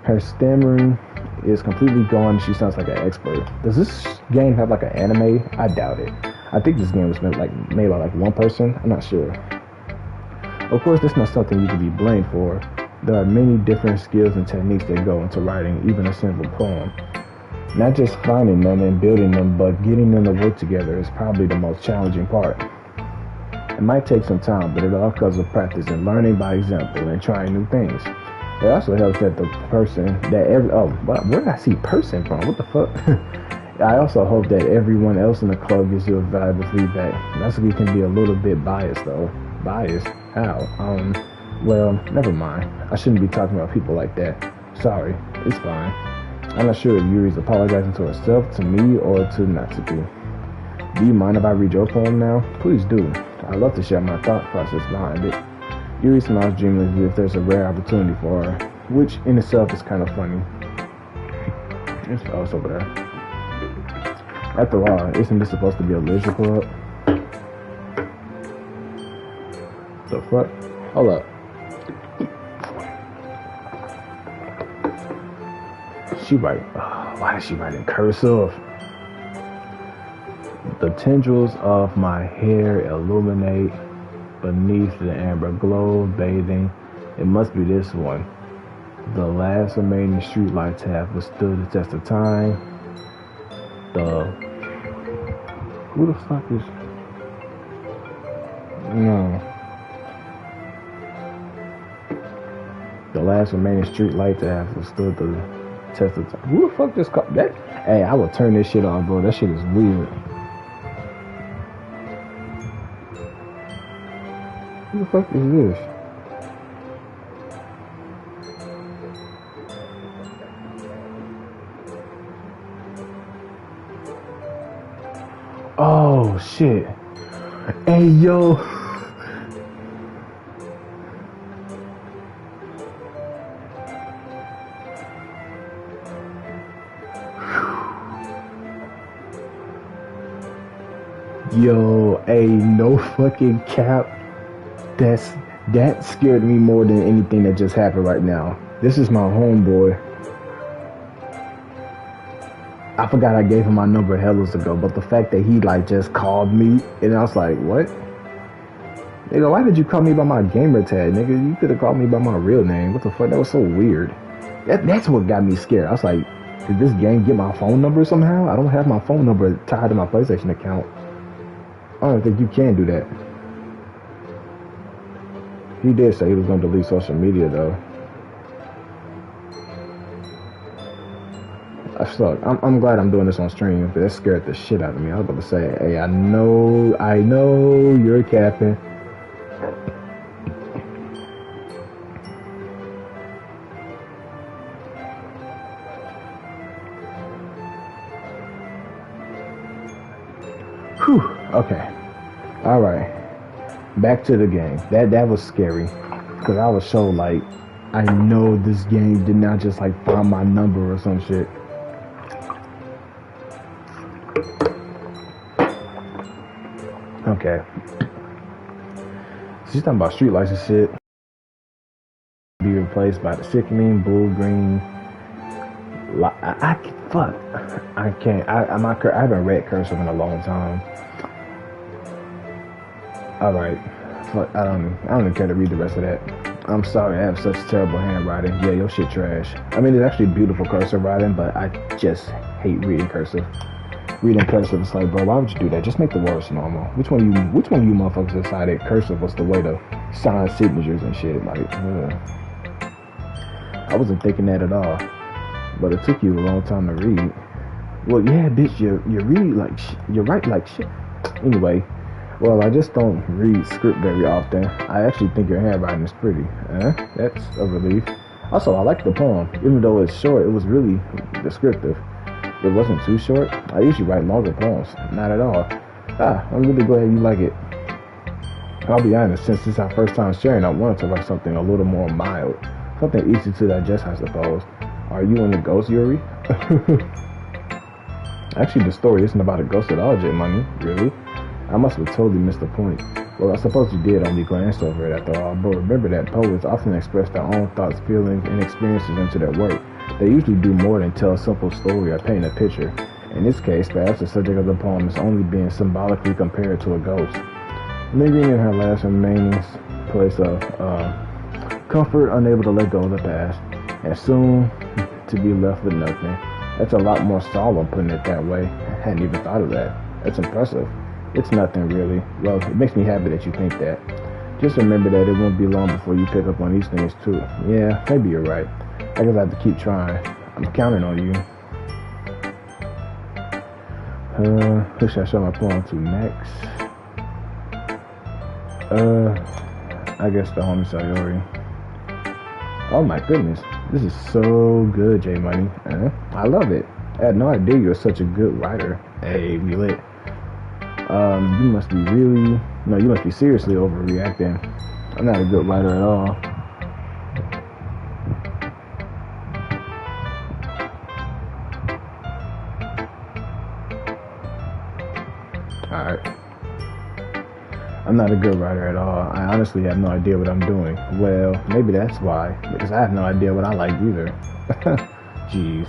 Her stammering is completely gone and she sounds like an expert. Does this game have like an anime? I doubt it. I think this game was made by like one person. I'm not sure. Of course, that's not something you can be blamed for. There are many different skills and techniques that go into writing even a simple poem. Not just finding them and building them, but getting them to work together is probably the most challenging part. It might take some time, but it all comes with practice and learning by example and trying new things. It also helps that the person that where did I see person from? What the fuck? I also hope that everyone else in the club gives you a valuable feedback. That's we can be a little bit biased though. Biased? How? Well, never mind. I shouldn't be talking about people like that. Sorry, it's fine. I'm not sure if Yuri's apologizing to herself, to me, or to Natsuki. Do you mind if I read your poem now? Please do. I'd love to share my thought process behind it. Yuri smiles dreamily as if there's a rare opportunity for her, which in itself is kind of funny. It's over there. After all, isn't this supposed to be a leisure club? The fuck? Hold up. She write. Why did she write in cursive? The tendrils of my hair illuminate beneath the amber glow of bathing. It must be this one. The last remaining streetlights have withstood the test of time. Who the fuck is? No. The last remaining streetlights have withstood the test of time. Who the fuck just called that? Hey, I will turn this shit off, bro. That shit is weird. Who the fuck is this? Oh shit. Hey yo. Yo, hey, no fucking cap. That scared me more than anything that just happened right now. This is my homeboy. I forgot I gave him my number hellas ago, but the fact that he like just called me and I was like, what? Nigga, why did you call me by my gamer tag, nigga? You could have called me by my real name. What the fuck? That was so weird. That's what got me scared. I was like, did this game get my phone number somehow? I don't have my phone number tied to my PlayStation account. I don't think you can do that. He did say he was going to delete social media though. I suck. I'm glad I'm doing this on stream, but that scared the shit out of me. I was about to say, hey, I know you're capping. Whew. Okay. All right. Back to the game. That was scary because I was so like, I know this game did not just like find my number or some shit. Okay. She's talking about streetlights and shit. Be replaced by the sickening blue green. Fuck. I can't. I haven't read cursive in a long time. All right. Fuck. I don't even care to read the rest of that. I'm sorry. I have such terrible handwriting. Yeah, your shit trash. I mean, it's actually beautiful cursive writing, but I just hate reading cursive. Reading cursive, it's like, bro, why would you do that? Just make the words normal. Which one of you motherfuckers decided cursive was the way to sign signatures and shit? Like, I wasn't thinking that at all. But it took you a long time to read. Well, yeah, bitch, you read like you write like shit. Anyway, well, I just don't read script very often. I actually think your handwriting is pretty. That's a relief. Also, I like the poem. Even though it's short, it was really descriptive. It wasn't too short. I usually write longer poems. Not at all. I'm really glad you like it. I'll be honest, since it's our first time sharing, I wanted to write something a little more mild. Something easy to digest, I suppose. Are you into ghosts, Yuri? Actually, the story isn't about a ghost at all, J Money. Really? I must have totally missed the point. Well, I suppose you did only glance over it after all, but remember that poets often express their own thoughts, feelings, and experiences into their work. They usually do more than tell a simple story or paint a picture. In this case, perhaps the subject of the poem is only being symbolically compared to a ghost. Lingering in her last remaining place of comfort, unable to let go of the past, and soon to be left with nothing. That's a lot more solemn putting it that way. I hadn't even thought of that. That's impressive. It's nothing really. Well, it makes me happy that you think that. Just remember that it won't be long before you pick up on these things too. Yeah, maybe you're right. I guess I have to keep trying. I'm counting on you. Who should I show my poem to next? I guess the homie Sayori. Oh my goodness. This is so good, J Money. I love it. I had no idea you're such a good writer. Hey, we lit. You must be you must be seriously overreacting. I'm not a good writer at all. Alright. I'm not a good writer at all. I honestly have no idea what I'm doing. Well, maybe that's why. Because I have no idea what I like either. Jeez.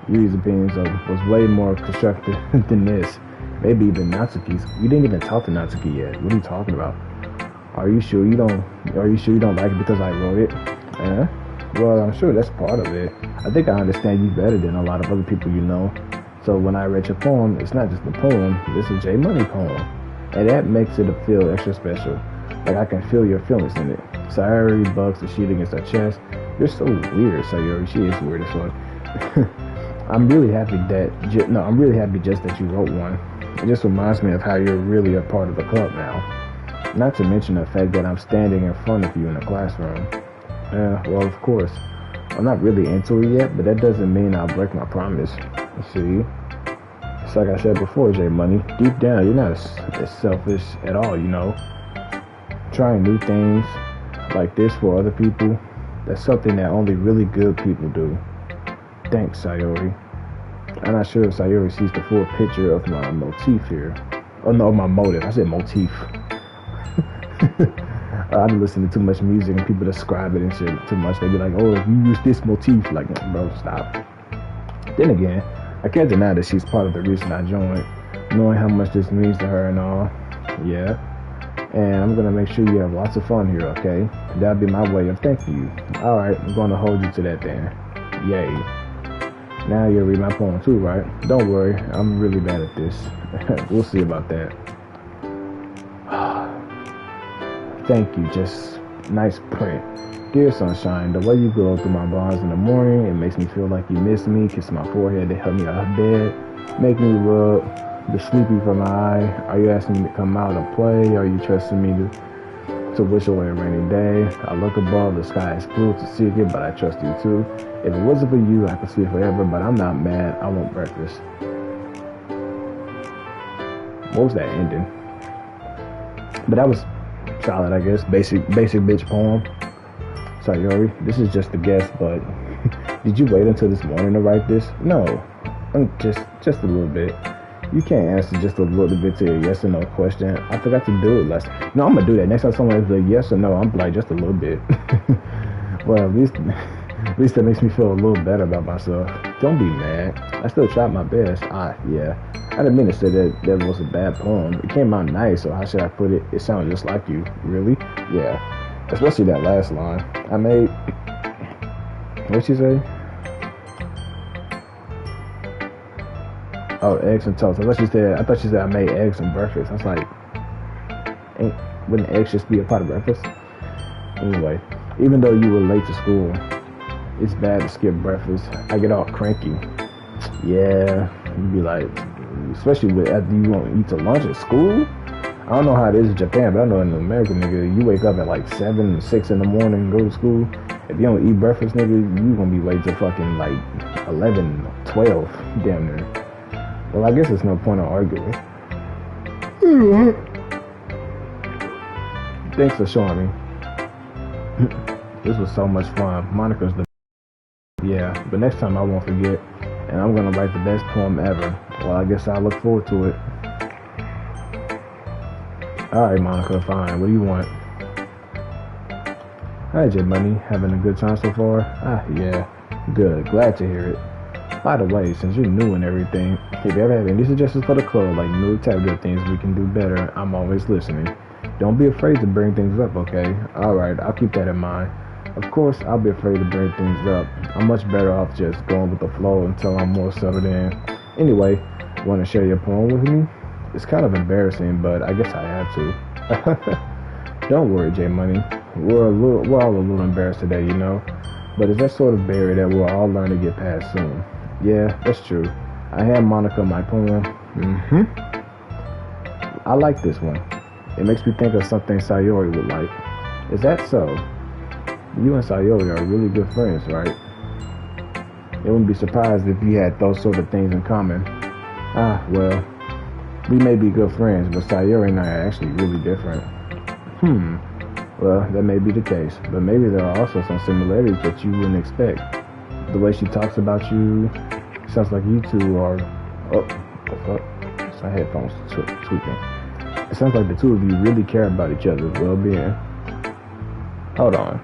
Yuri's opinions was way more constructive than this. Maybe even Natsuki's. You didn't even talk to Natsuki yet. What are you talking about? Are you sure you don't like it because I wrote it? Well, I'm sure that's part of it. I think I understand you better than a lot of other people you know. So when I read your poem, it's not just a poem, it's a J Money poem. And that makes it feel extra special. Like I can feel your feelings in it. Sayori bugs the sheet against her chest. You're so weird, Sayori. She is weird as fuck. I'm really happy just that you wrote one. It just reminds me of how you're really a part of the club now. Not to mention the fact that I'm standing in front of you in the classroom. Well, of course. I'm not really into it yet, but that doesn't mean I'll break my promise. See? It's like I said before, J Money. Deep down, you're not as selfish at all, you know. Trying new things like this for other people, that's something that only really good people do. Thanks, Sayori. I'm not sure if Sayori sees the full picture of my motif here. Oh no, my motive. I said motif. I've been listening to too much music and people describe it and shit too much. They be like, oh, if you use this motif, like, bro, stop. Then again, I can't deny that she's part of the reason I joined, knowing how much this means to her and all. Yeah. And I'm gonna make sure you have lots of fun here, okay? That'll be my way of thanking you. Alright, I'm gonna hold you to that then. Yay. Now you'll read my poem too, right? Don't worry, I'm really bad at this. We'll see about that. Thank you, just nice print. Dear sunshine, the way you glow through my bars in the morning, it makes me feel like you miss me. Kiss my forehead to help me out of bed. Make me rub the sleepy from my eye. Are you asking me to come out and play? Are you trusting me to wish away a rainy day? I look above, the sky is blue to see it, but I trust you too. If it wasn't for you, I could sleep forever, but I'm not mad. I want breakfast. What was that ending? But that was solid, I guess. Basic bitch poem. Sayori, this is just a guess, but did you wait until this morning to write this? No, just a little bit. You can't answer just a little bit to a yes or no question. I forgot to do it last. No, I'm gonna do that next time someone is like yes or no. I'm like just a little bit. Well, at least that makes me feel a little better about myself. Don't be mad. I still tried my best. Yeah. I didn't mean to say that was a bad poem. It came out nice, so how should I put it? It sounded just like you. Really? Yeah. Especially that last line. I made... What'd she say? Oh, eggs and toast. I thought she said I made eggs and breakfast. I was like, wouldn't eggs just be a part of breakfast? Anyway, even though you were late to school, it's bad to skip breakfast. I get all cranky. Yeah, you'd be like, especially after you won't eat to lunch at school. I don't know how it is in Japan, but I know in America, nigga, you wake up at like 7, 6 in the morning, go to school. If you don't eat breakfast, nigga, you gonna be late to fucking like 11, 12, damn near. Well, I guess there's no point in arguing. Thanks for showing me. This was so much fun. Monica's the yeah, but next time I won't forget, and I'm gonna write the best poem ever. Well, I guess I'll look forward to it. Alright, Monica, fine. What do you want? Hi, J Money. Having a good time so far? Ah, yeah. Good. Glad to hear it. By the way, since you're new and everything, if you ever have any suggestions for the club, like new tactical things we can do better, I'm always listening. Don't be afraid to bring things up, okay? Alright, I'll keep that in mind. Of course, I'll be afraid to bring things up. I'm much better off just going with the flow until I'm more settled in. Anyway, want to share your poem with me? It's kind of embarrassing, but I guess I have to. Don't worry, J Money. We're all a little embarrassed today, you know. But it's that sort of barrier that we'll all learn to get past soon. Yeah, that's true. I hand Monica my poem. I like this one. It makes me think of something Sayori would like. Is that so? You and Sayori are really good friends, right? It wouldn't be surprised if you had those sort of things in common. Ah, well, we may be good friends, but Sayori and I are actually really different. Well, that may be the case, but maybe there are also some similarities that you wouldn't expect. The way she talks about you, sounds like you two are... Oh, the fuck? It's my headphones tweaking. It sounds like the two of you really care about each other's well-being. Hold on.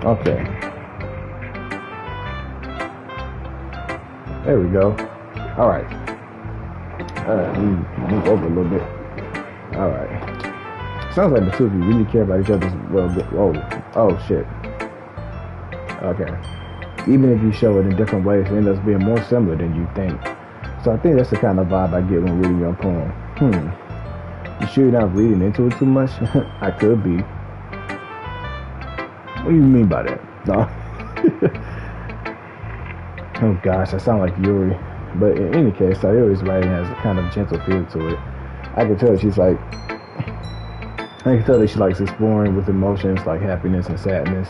Okay. There we go. Alright. Move over a little bit. Alright. Sounds like the two of you really care about each other's well-being. Oh, shit. Okay. Even if you show it in different ways, it ends up being more similar than you think. So I think that's the kind of vibe I get when reading your poem. You sure you're not reading into it too much? I could be. What do you mean by that? No. Oh gosh, I sound like Yuri. But in any case, Sayori's writing has a kind of gentle feel to it. I can tell that she likes exploring with emotions like happiness and sadness.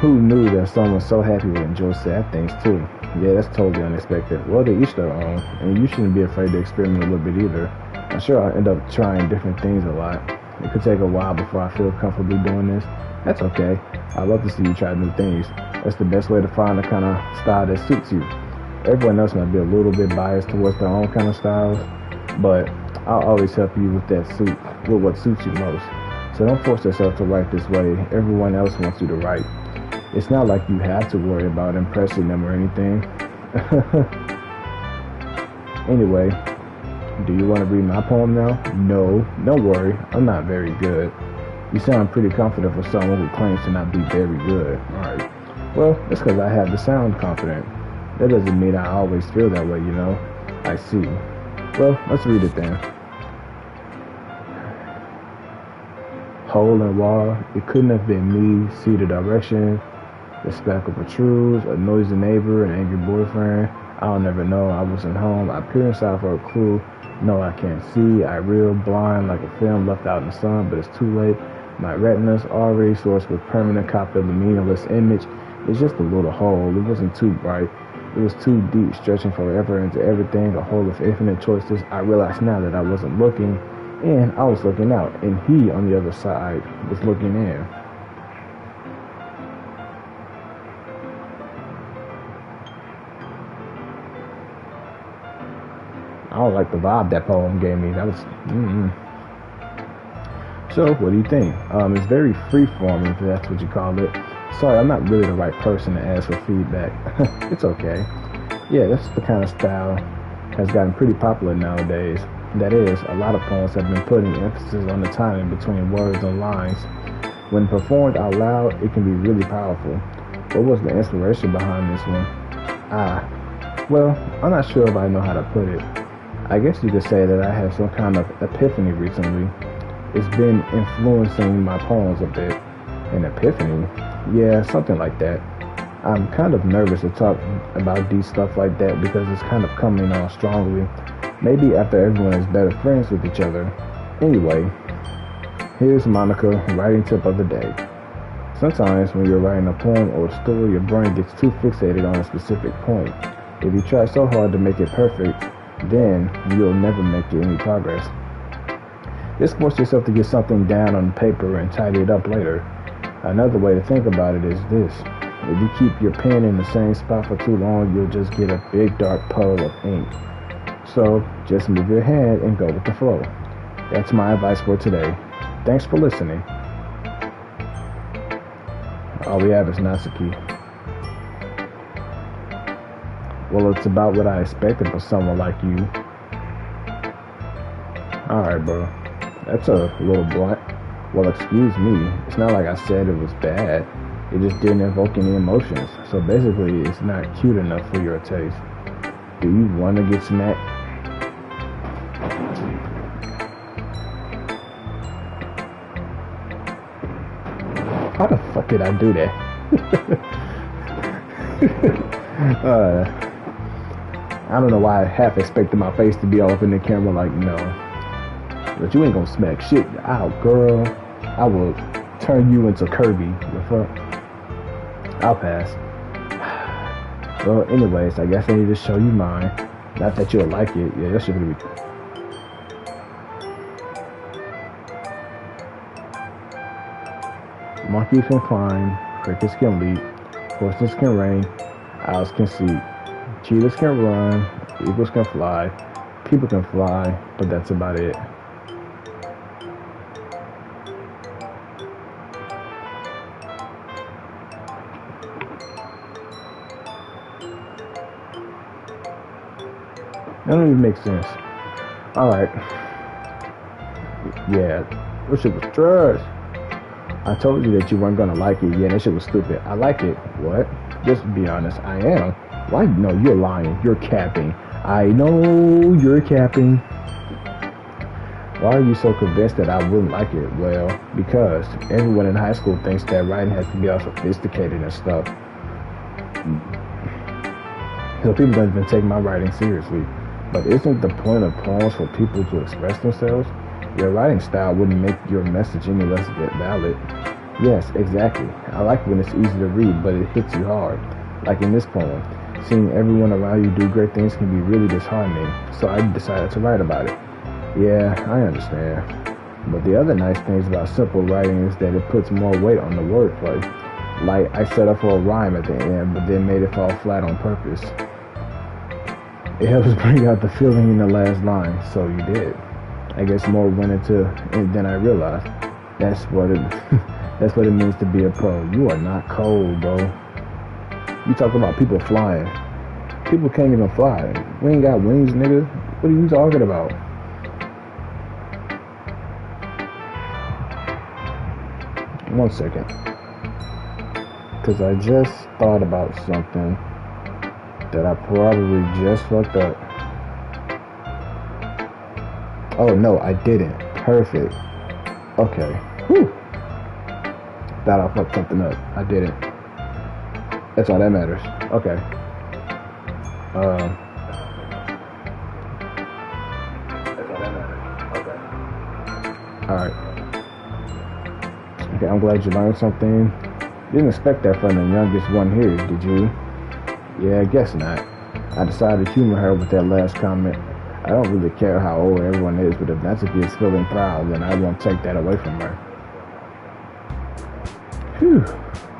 Who knew that someone so happy would enjoy sad things too? Yeah, that's totally unexpected. Well, they each their own, and you shouldn't be afraid to experiment a little bit either. I'm sure I'll end up trying different things a lot. It could take a while before I feel comfortable doing this. That's okay. I love to see you try new things. That's the best way to find the kind of style that suits you. Everyone else might be a little bit biased towards their own kind of styles, but I'll always help you with what suits you most. So don't force yourself to write this way. Everyone else wants you to write. It's not like you have to worry about impressing them or anything. Anyway, do you want to read my poem now? No, don't worry. I'm not very good. You sound pretty confident for someone who claims to not be very good. Alright. Well, that's because I have to sound confident. That doesn't mean I always feel that way, you know. I see. Well, let's read it then. Hole in wall. It couldn't have been me. See the direction. The speckle protrudes. A noisy neighbor. An angry boyfriend. I'll never know. I wasn't home. I peer inside for a clue. No, I can't see. I reel blind like a film left out in the sun, but it's too late. My retina's already sourced with permanent copy of the meaningless image. It's just a little hole. It wasn't too bright. It was too deep, stretching forever into everything, a hole of infinite choices. I realized now that I wasn't looking in, I was looking out, and he, on the other side, was looking in. I don't like the vibe that poem gave me. That was, So, what do you think? It's very free-forming, if that's what you call it. Sorry, I'm not really the right person to ask for feedback. It's okay. Yeah, that's the kind of style has gotten pretty popular nowadays. That is, a lot of poems have been putting emphasis on the timing between words and lines. When performed out loud, it can be really powerful. What was the inspiration behind this one? Well, I'm not sure if I know how to put it. I guess you could say that I had some kind of epiphany recently. It's been influencing my poems a bit. An epiphany? Yeah, something like that. I'm kind of nervous to talk about deep stuff like that because it's kind of coming on strongly. Maybe after everyone is better friends with each other. Anyway, here's Monica writing tip of the day. Sometimes when you're writing a poem or a story, your brain gets too fixated on a specific point. If you try so hard to make it perfect, then you'll never make any progress. Just force yourself to get something down on paper and tidy it up later. Another way to think about it is this. If you keep your pen in the same spot for too long, you'll just get a big dark puddle of ink. So, just move your hand and go with the flow. That's my advice for today. Thanks for listening. All we have is Natsuki. Well, it's about what I expected for someone like you. Alright, bro. That's a little blunt. Well, excuse me. It's not like I said it was bad. It just didn't evoke any emotions. So basically, it's not cute enough for your taste. Do you want to get smacked? How the fuck did I do that? I don't know why I half expected my face to be all up in the camera like, no. But you ain't gonna smack shit out, girl. I will turn you into Kirby. The fuck? I'll pass. Well, anyways, I guess I need to show you mine. Not that you'll like it. Yeah, that should be. Monkeys can climb, crickets can leap, horses can reign, owls can see, cheetahs can run, eagles can fly, people can fly, but that's about it. That don't even make sense. Alright. Yeah, that shit was trash. I told you that you weren't gonna like it. Yeah, that shit was stupid. I like it. What? Just be honest. I am. Why? No, you're lying. You're capping. I know you're capping. Why are you so convinced that I wouldn't like it? Well, because everyone in high school thinks that writing has to be all sophisticated and stuff. So people don't even take my writing seriously. But isn't the point of poems for people to express themselves? Your writing style wouldn't make your message any less valid. Yes, exactly. I like when it's easy to read, but it hits you hard. Like in this poem, seeing everyone around you do great things can be really disheartening, so I decided to write about it. Yeah, I understand. But the other nice things about simple writing is that it puts more weight on the wordplay. Like, I set up for a rhyme at the end, but then made it fall flat on purpose. It helps bring out the feeling in the last line, so you did. I guess more went into it than I realized. That's what it means to be a pro. You are not cold, bro. You talk about people flying. People can't even fly. We ain't got wings, nigga. What are you talking about? One second. Because I just thought about something that I probably just fucked up. Oh, no, I didn't. Perfect. Okay. Whew. Thought I fucked something up. I didn't. That's all that matters. Okay. Uh, all right. Okay, I'm glad you learned something. Didn't expect that from the youngest one here, did you? Yeah, I guess not. I decided to humor her with that last comment. I don't really care how old everyone is, but if Natsuki is feeling proud, then I won't take that away from her. Phew.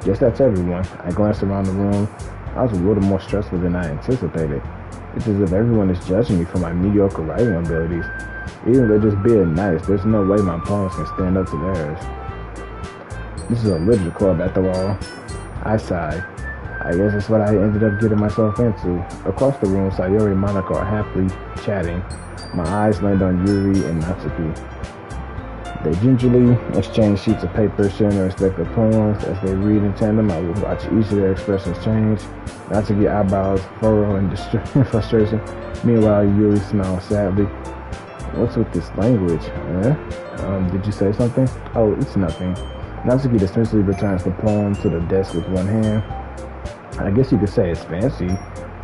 Guess that's everyone. I glanced around the room. I was a little more stressful than I anticipated. It's as if everyone is judging me for my mediocre writing abilities. Even if they're just being nice, there's no way my poems can stand up to theirs. This is a literature club after all. I sighed. I guess that's what I ended up getting myself into. Across the room, Sayori and Monica are happily chatting. My eyes land on Yuri and Natsuki. They gingerly exchange sheets of paper, sharing their respective poems. As they read in tandem, I will watch each of their expressions change. Natsuki eyebrows furrow in frustration. Meanwhile, Yuri smiles sadly. What's with this language? Did you say something? Oh, it's nothing. Natsuki dismissively returns the poem to the desk with one hand. I guess you could say it's fancy.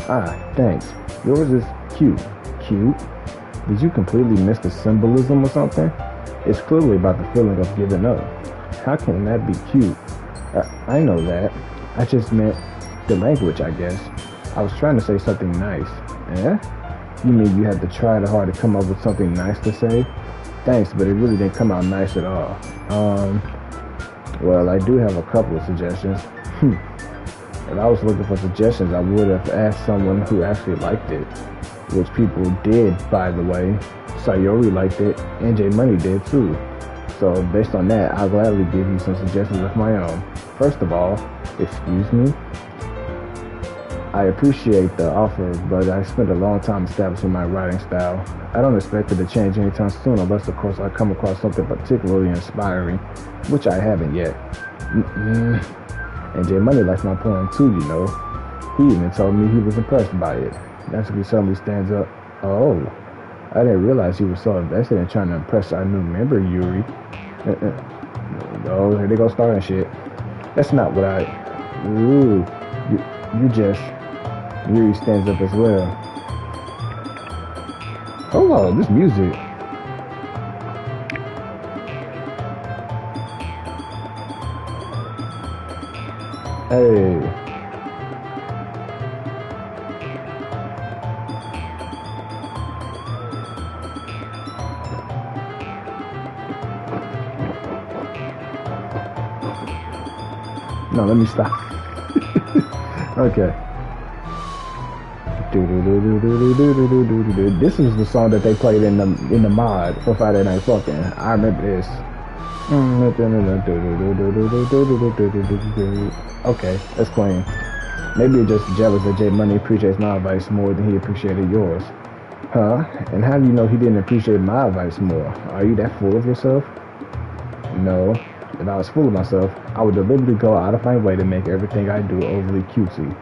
Ah, thanks. Yours is cute. Cute? Did you completely miss the symbolism or something? It's clearly about the feeling of giving up. How can that be cute? I know that. I just meant the language, I guess. I was trying to say something nice. Eh? You mean you had to try hard to come up with something nice to say? Thanks, but it really didn't come out nice at all. Well, I do have a couple of suggestions. If I was looking for suggestions, I would have asked someone who actually liked it. Which people did, by the way. Sayori liked it, and J Money did too. So based on that, I'll gladly give you some suggestions of my own. First of all, excuse me. I appreciate the offer, but I spent a long time establishing my writing style. I don't expect it to change anytime soon, unless of course I come across something particularly inspiring, which I haven't yet. And J Money likes my poem too, you know. He even told me he was impressed by it. Natsuki suddenly stands up. Oh, I didn't realize you were so invested in trying to impress our new member, Yuri. Oh, here they go starting shit. That's not what I... Ooh, you just... Yuri stands up as well. Hold on, this music. Hey. No, let me stop. Okay. This is the song that they played in the mod for Friday Night Fucking. I remember this. Okay, that's clean. Maybe you're just jealous that J Money appreciates my advice more than he appreciated yours. Huh? And how do you know he didn't appreciate my advice more? Are you that full of yourself? No. If I was full of myself, I would deliberately go out of my way to make everything I do overly cutesy.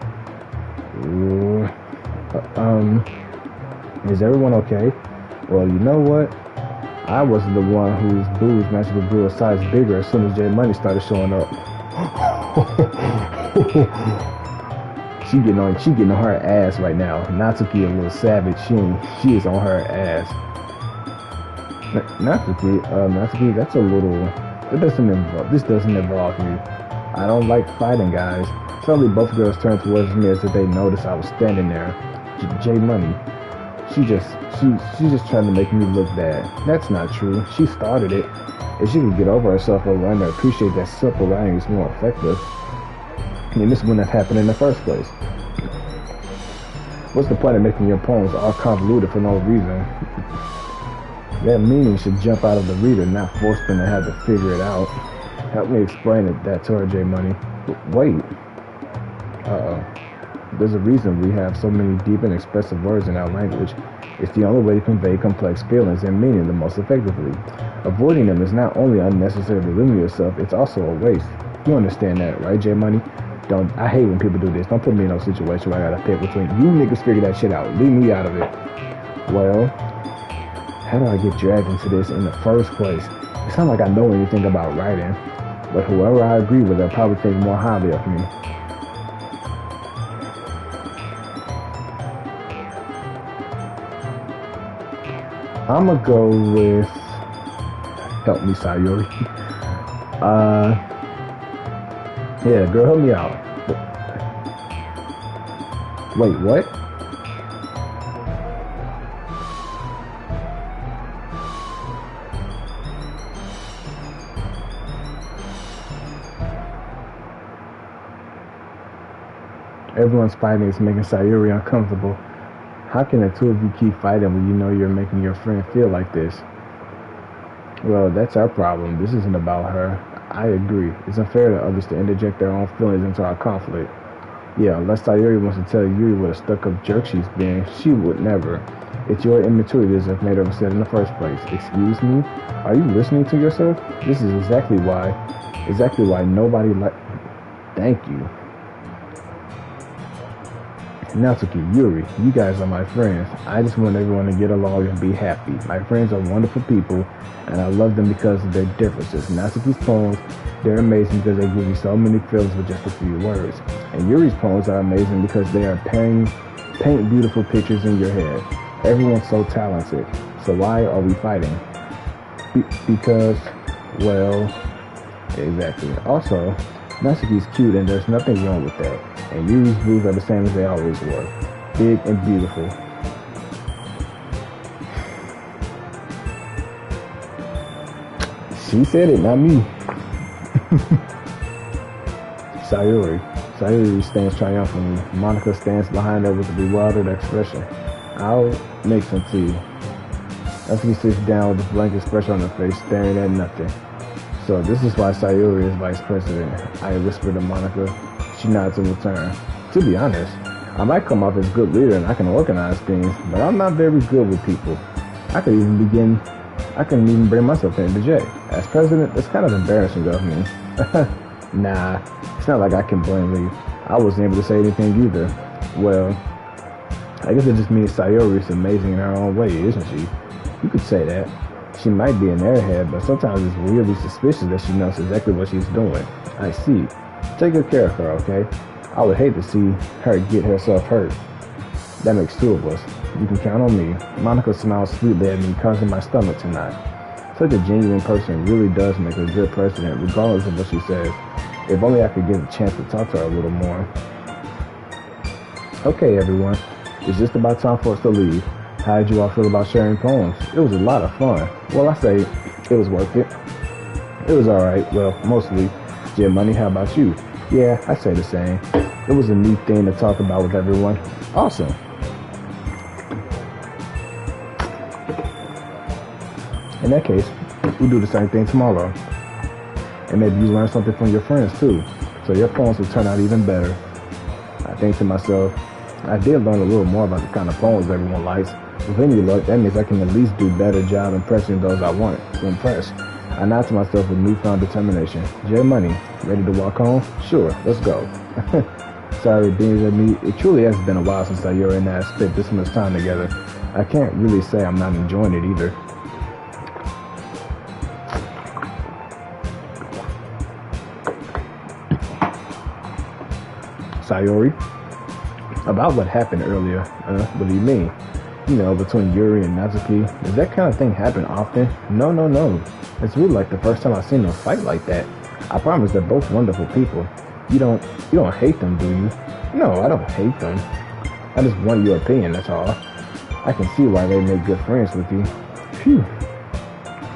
Is everyone okay? Well, you know what? I was the one whose boobs magically grew a size bigger as soon as J Money started showing up. She getting on her ass right now. Natsuki a little savage. She is on her ass. Natsuki, that's a little... This doesn't involve you. I don't like fighting, guys. Suddenly, both girls turned towards me as if they noticed I was standing there. J Money. She's just trying to make me look bad. That's not true. She started it. If she could get over herself or learn to appreciate that simple writing is more effective, then this wouldn't have happened in the first place. What's the point of making your poems all convoluted for no reason? That meaning should jump out of the reader, not force them to have to figure it out. Help me explain that to her, J Money. Wait. There's a reason we have so many deep and expressive words in our language. It's the only way to convey complex feelings and meaning the most effectively. Avoiding them is not only unnecessary to limit yourself, it's also a waste. You understand that, right, J Money? I hate when people do this. Don't put me in no situation where I gotta pick between you niggas figure that shit out. Leave me out of it. Well, how do I get dragged into this in the first place? It's not like I know anything about writing, but whoever I agree with, they'll probably think more highly of me. I'm gonna go with help me, Sayuri. Uh, yeah, girl, help me out. Wait, what? Everyone's fighting is making Sayuri uncomfortable. How can the two of you keep fighting when you know you're making your friend feel like this? Well, that's our problem. This isn't about her. I agree. It's unfair to others to interject their own feelings into our conflict. Yeah, unless Sayuri wants to tell Yuri what a stuck-up jerk she's being, she would never. It's your immaturity that made her upset in the first place. Excuse me? Are you listening to yourself? This is exactly why nobody like. Thank you. Natsuki, Yuri, you guys are my friends. I just want everyone to get along and be happy. My friends are wonderful people, and I love them because of their differences. Natsuki's poems, they're amazing because they give you so many feelings with just a few words. And Yuri's poems are amazing because they are paint beautiful pictures in your head. Everyone's so talented. So why are we fighting? Because, well, exactly. Also, Natsuki's cute and there's nothing wrong with that. And Yuri's boobs are the same as they always were. Big and beautiful. She said it, not me. Sayuri. Sayuri stands triumphantly. Monica stands behind her with a bewildered expression. I'll make some tea. Natsuki sits down with a blank expression on her face, staring at nothing. So this is why Sayuri is vice president. I whisper to Monica. She nods in return. To be honest, I might come off as a good leader and I can organize things, but I'm not very good with people. I couldn't even bring myself to interject. As president, it's kind of embarrassing of me. Nah, it's not like I can blame you. I wasn't able to say anything either. Well, I guess it just means Sayuri is amazing in her own way, isn't she? You could say that. She might be an airhead, but sometimes it's really suspicious that she knows exactly what she's doing. I see. Take good care of her, okay? I would hate to see her get herself hurt. That makes two of us. You can count on me. Monica smiles sweetly at me, causing my stomach to knot. Such a genuine person really does make a good president, regardless of what she says. If only I could get a chance to talk to her a little more. Okay, everyone. It's just about time for us to leave. How did you all feel about sharing poems? It was a lot of fun. Well, I say it was worth it. It was alright. Well, mostly. J Money, how about you? Yeah, I say the same. It was a neat thing to talk about with everyone. Awesome. In that case, we'll do the same thing tomorrow. And maybe you learn something from your friends too. So your poems will turn out even better. I think to myself, I did learn a little more about the kind of poems everyone likes. With any luck, that means I can at least do a better job impressing those I want to impress. I nod to myself with newfound determination. J Money, ready to walk home? Sure, let's go. Sorry, being at me, it truly has been a while since Sayuri and I spent this much time together. I can't really say I'm not enjoying it either. Sayuri, about what happened earlier, what do you mean? You know, between Yuri and Natsuki, does that kind of thing happen often? No. It's really like the first time I've seen them fight like that. I promise they're both wonderful people. You don't hate them, do you? No, I don't hate them. I just want your opinion, that's all. I can see why they make good friends with you. Phew.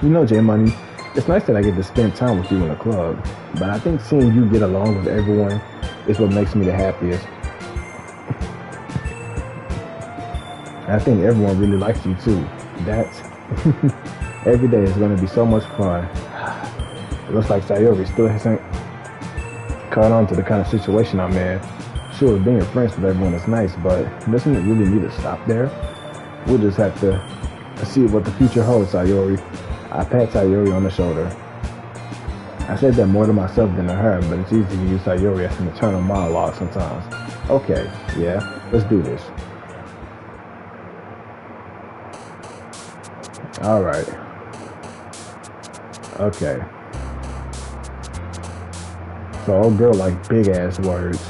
You know, J Money, it's nice that I get to spend time with you in the club, but I think seeing you get along with everyone is what makes me the happiest. I think everyone really likes you too. That's every day is going to be so much fun. It looks like Sayuri still hasn't caught on to the kind of situation I'm in. Sure, being friends with everyone is nice, but doesn't it really need to stop there? We'll just have to see what the future holds, Sayuri. I pat Sayuri on the shoulder. I said that more to myself than to her, but it's easy to use Sayuri as an internal monologue sometimes. Okay, yeah, let's do this. Alright. Okay. So old girl like big ass words.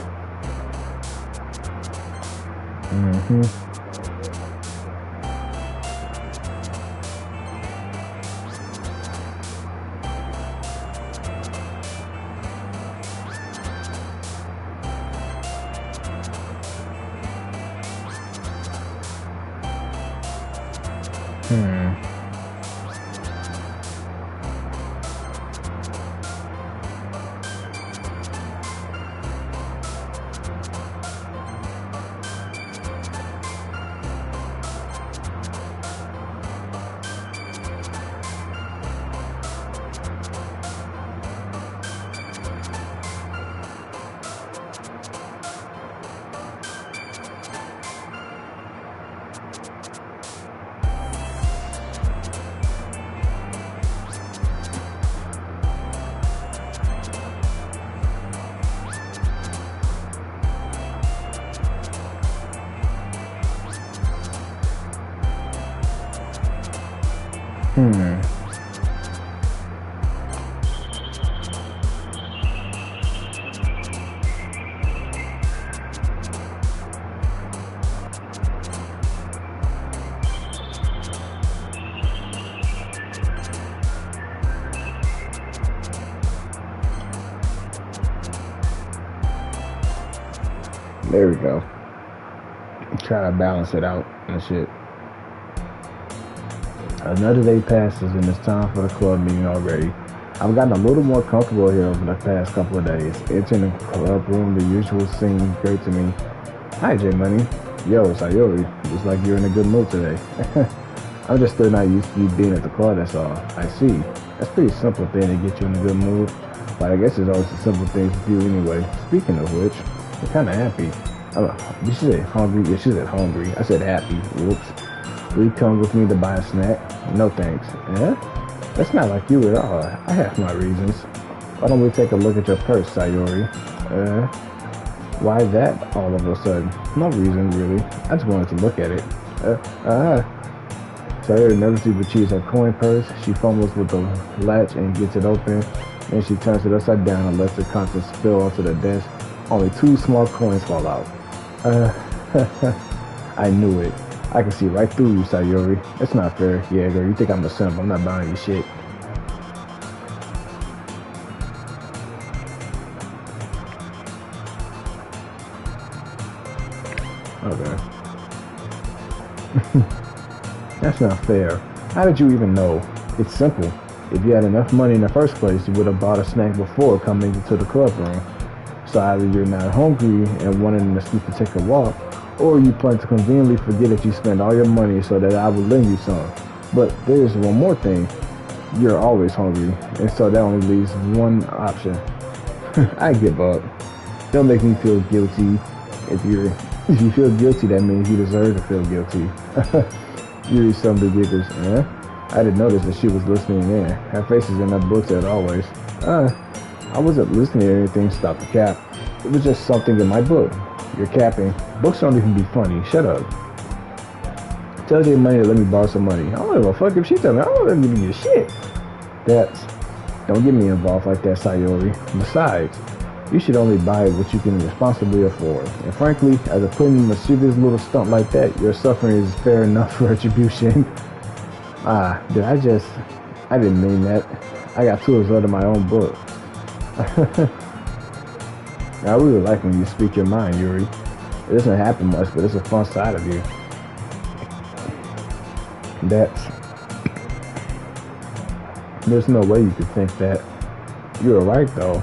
Hmm. Hmm. There we go. Try to balance it out and shit. Another day passes and it's time for the club meeting already. I've gotten a little more comfortable here over the past couple of days. Entering the club room, the usual seems great to me. Hi, J Money. Yo, Sayori. Looks like you're in a good mood today. I'm just still not used to you being at the club, that's all. I see. That's a pretty simple thing to get you in a good mood. But I guess it's always the simple things to do anyway. Speaking of which, I'm kinda happy. Did she say hungry? Yeah, she said hungry. I said happy. Whoops. Will you come with me to buy a snack? No thanks. Eh? That's not like you at all. I have my reasons. Why don't we take a look at your purse, Sayori? Why that all of a sudden? No reason, really. I just wanted to look at it. Sayori nervously retrieves her coin purse. She fumbles with the latch and gets it open. Then she turns it upside down and lets the contents spill onto the desk. Only 2 small coins fall out. I knew it. I can see right through you, Sayori. It's not fair. Yeah, girl, you think I'm a simp. I'm not buying you shit. Okay. That's not fair. How did you even know? It's simple. If you had enough money in the first place, you would have bought a snack before coming into the club room. So either you're not hungry and wanting an excuse to take a walk, or you plan to conveniently forget that you spent all your money so that I will lend you some. But there's one more thing. You're always hungry, and so that only leaves one option. I give up. Don't make me feel guilty. If you feel guilty, that means you deserve to feel guilty. You some big giggles, eh? I didn't notice that she was listening in. Her face is in her books as always. I wasn't listening to anything. Stop the cap. It was just something in my book. You're capping. Books don't even be funny. Shut up. Tell your money to let me borrow some money. I don't give a fuck if she tell me. I don't let me give you shit. Don't get me involved like that, Sayori. Besides, you should only buy what you can responsibly afford. And frankly, as a putting a mischievous little stunt like that, your suffering is fair enough for retribution. I didn't mean that. I got tools out of my own book. I really like when you speak your mind, Yuri. It doesn't happen much, but it's a fun side of you. There's no way you could think that. You're right, though.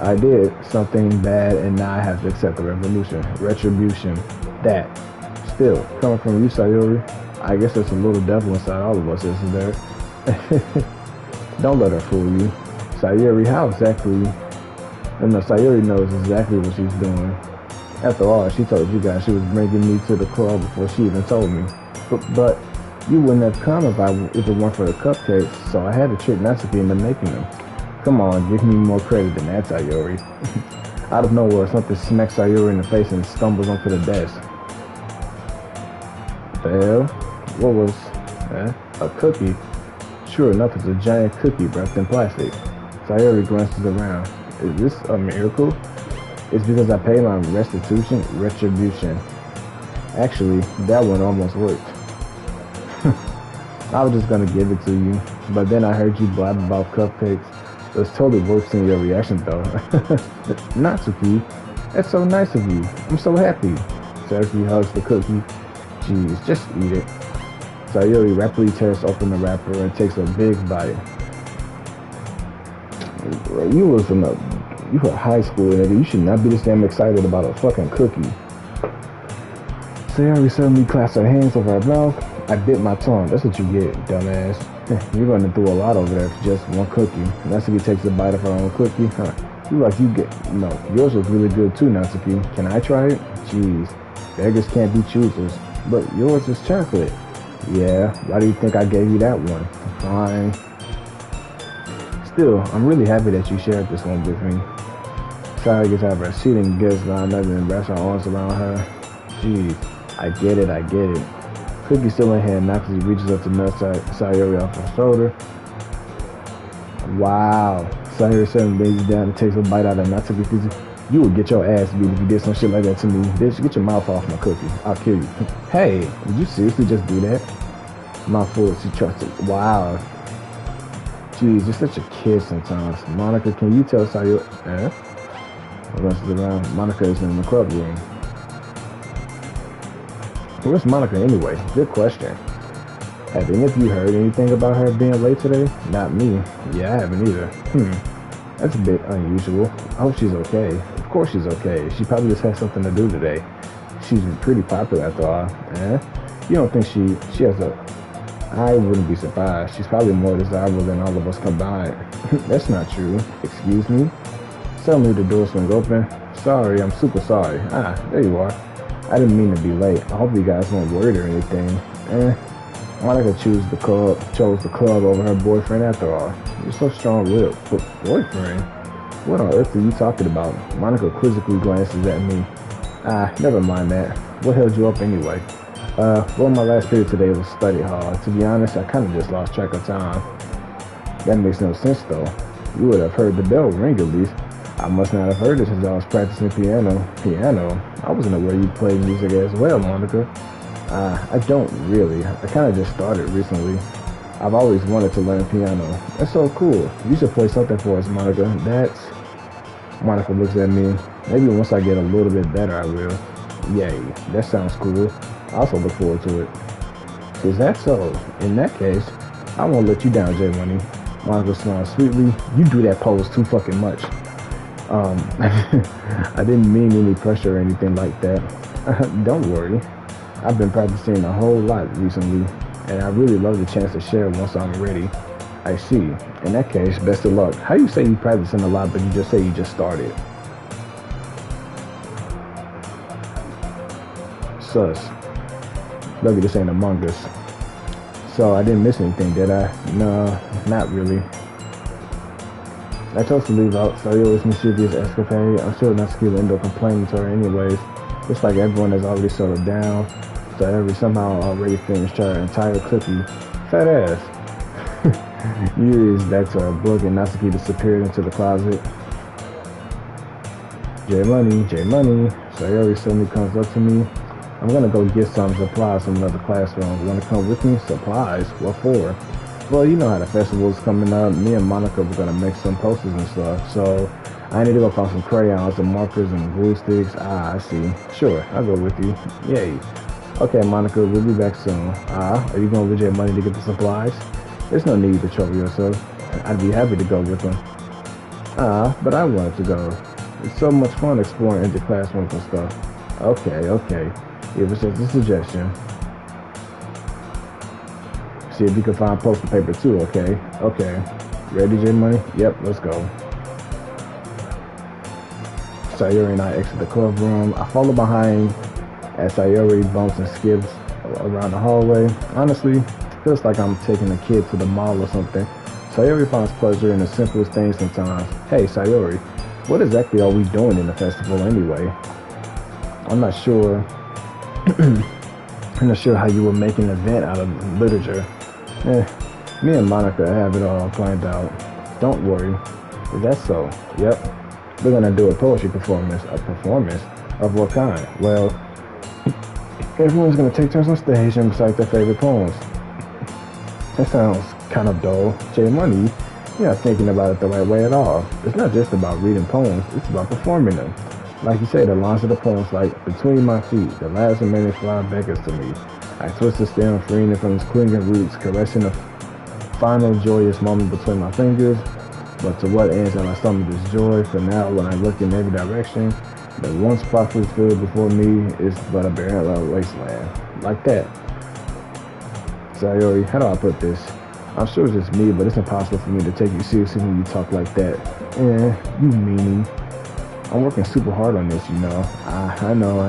I did something bad, and now I have to accept the retribution. That. Still, coming from you, Sayori, I guess there's a little devil inside all of us, isn't there? Don't let her fool you. Sayori, how exactly? No, Sayori knows exactly what she's doing. After all, she told you guys she was bringing me to the club before she even told me. But you wouldn't have come if it weren't for the cupcakes, so I had to trick Natsuki into making them. Come on, give me more credit than that, Sayori. Out of nowhere, something smacks Sayori in the face and stumbles onto the desk. What the hell? What was... a cookie? Sure enough, it's a giant cookie wrapped in plastic. Sayori glances around. Is this a miracle? It's because I paid my retribution. Actually, that one almost worked. I was just gonna give it to you, but then I heard you blab about cupcakes. It was totally worth seeing your reaction though. Natsuki, that's so nice of you. I'm so happy. Sayori hugs the cookie. Jeez, just eat it. Sayori rapidly tears open the wrapper and takes a big bite. You was in a you were high school, nigga. You should not be this damn excited about a fucking cookie. Sayori suddenly claps her hands over her mouth. I bit my tongue. That's what you get, dumbass. You're running through a lot over there for just one cookie. Natsuki takes a bite of her own cookie. Huh. You get no. Yours was really good too, Natsuki. Can I try it? Jeez, beggars can't be choosers. But yours is chocolate. Yeah. Why do you think I gave you that one? Fine. Still, I'm really happy that you shared this one with me. Sayori gets out of her seat and gets lined up and wraps her arms around her. Jeez, I get it. Cookie still in hand, Natsuki reaches up to nudge Sayori off her shoulder. Wow. Sayori suddenly lays down and takes a bite out of Natsuki. You would get your ass beat if you did some shit like that to me. Bitch, get your mouth off my cookie. I'll kill you. Hey, did you seriously just do that? Mouthful, she trusted. Wow. Jeez, you're such a kid sometimes. Monica, can you tell Sayori? Rushes around. Monica is in the club room. Where's Monica anyway? Good question. Have any of you heard anything about her being late today? Not me. Yeah, I haven't either. That's a bit unusual. I hope she's okay. Of course she's okay. She probably just had something to do today. She's pretty popular after all. You don't think she has a... I wouldn't be surprised. She's probably more desirable than all of us combined. That's not true. Excuse me? Suddenly the door swings open. Sorry, I'm super sorry. There you are. I didn't mean to be late. I hope you guys weren't worried or anything. Monica chose the club over her boyfriend after all. You're so strong-willed. But boyfriend? What on earth are you talking about? Monica quizzically glances at me. Never mind that. What held you up anyway? Well, my last period today was study hall. To be honest, I kind of just lost track of time. That makes no sense, though. You would have heard the bell ring at least. I must not have heard it since I was practicing piano. Piano? I wasn't aware you played music as well, Monica. I don't really. I kind of just started recently. I've always wanted to learn piano. That's so cool. You should play something for us, Monica. Monica looks at me. Maybe once I get a little bit better, I will. Yay. That sounds cool. I also look forward to it. Is that so? In that case, I won't let you down, J Money. Monica smiles sweetly. You do that pose too fucking much. I didn't mean any pressure or anything like that. Don't worry. I've been practicing a whole lot recently, and I really love the chance to share once I'm ready. I see. In that case, best of luck. How you say you practicing a lot, but you just say you just started? Sus. Lucky this ain't Among Us. So I didn't miss anything, did I? No, not really. I chose to leave out Sayori's mischievous escapade. I'm sure Natsuki will end up complaining to her anyways. Looks like everyone has already settled down. Sayori somehow already finished her entire cookie. Fat ass. Yuri is back to her book and Natsuki disappeared into the closet. J Money. Sayori suddenly comes up to me. I'm gonna go get some supplies from another classroom. Wanna come with me? Supplies? What for? Well, you know how the festival's coming up. Me and Monica were gonna make some posters and stuff. So I need to go find some crayons and markers and glue sticks. I see. Sure, I'll go with you. Yay. Okay, Monica, we'll be back soon. Are you going with J Money to get the supplies? There's no need to trouble yourself. I'd be happy to go with them. But I wanted to go. It's so much fun exploring into classrooms and stuff. Okay. It was just a suggestion. See if you can find poster paper too, okay? Okay. Ready, J Money? Yep, let's go. Sayori and I exit the club room. I follow behind as Sayori bumps and skips around the hallway. Honestly, feels like I'm taking a kid to the mall or something. Sayori finds pleasure in the simplest things sometimes. Hey, Sayori, what exactly are we doing in the festival anyway? I'm not sure. I'm not sure how you would make an event out of literature. Me and Monica have it all planned out. Don't worry. Is that so? Yep. We're gonna do a poetry performance. A performance? Of what kind? Well, everyone's gonna take turns on stage and recite their favorite poems. That sounds kind of dull. J Money, you're not thinking about it the right way at all. It's not just about reading poems, it's about performing them. Like you say, the lines of the poems like, between my feet, the last remaining flying beckons to me. I twist the stem, freeing it from its clinging roots, caressing the final joyous moment between my fingers. But to what ends have I summoned this joy? For now, when I look in every direction, the once prosperous field before me is but a barren wasteland. Like that. Sayori, how do I put this? I'm sure it's just me, but it's impossible for me to take you seriously when you talk like that. You meanie. I'm working super hard on this, you know. I know.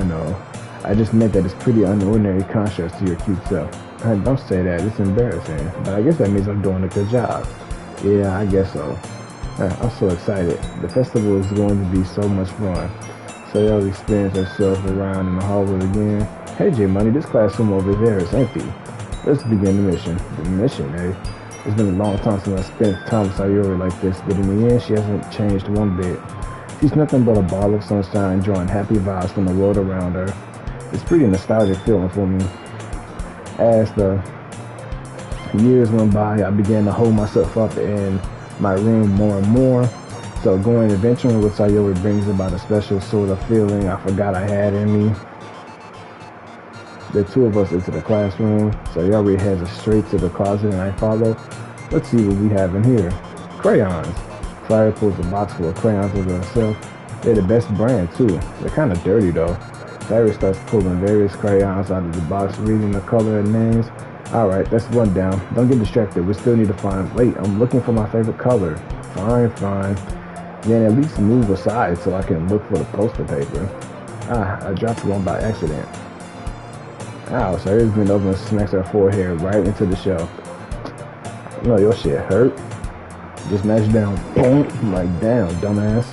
I just meant that it's pretty unordinary contrast to your cute self. Don't say that, it's embarrassing. But I guess that means I'm doing a good job. Yeah, I guess so. I'm so excited. The festival is going to be so much fun. Sayori spins herself around in the hallway again. Hey J Money, this classroom over there is empty. Let's begin the mission. The mission, eh? It's been a long time since I spent time with Sayori like this, but in the end, she hasn't changed one bit. She's nothing but a ball of sunshine, drawing happy vibes from the world around her. It's pretty nostalgic feeling for me. As the years went by, I began to hold myself up in my room more and more. So going adventuring with Sayori brings about a special sort of feeling I forgot I had in me. The two of us into the classroom. Sayori heads us straight to the closet and I follow. Let's see what we have in here. Crayons. Sayori pulls a box full of crayons over herself. They're the best brand too. They're kind of dirty though. Sayori starts pulling various crayons out of the box, reading the color and names. Alright, let's run down. Don't get distracted. We still need to find... Wait, I'm looking for my favorite color. Fine. Then at least move aside so I can look for the poster paper. I dropped one by accident. Ow, Sayori's been over and smacks her forehead right into the shelf. No, your shit hurt. Just smash down. Boom. I'm like, damn, dumbass.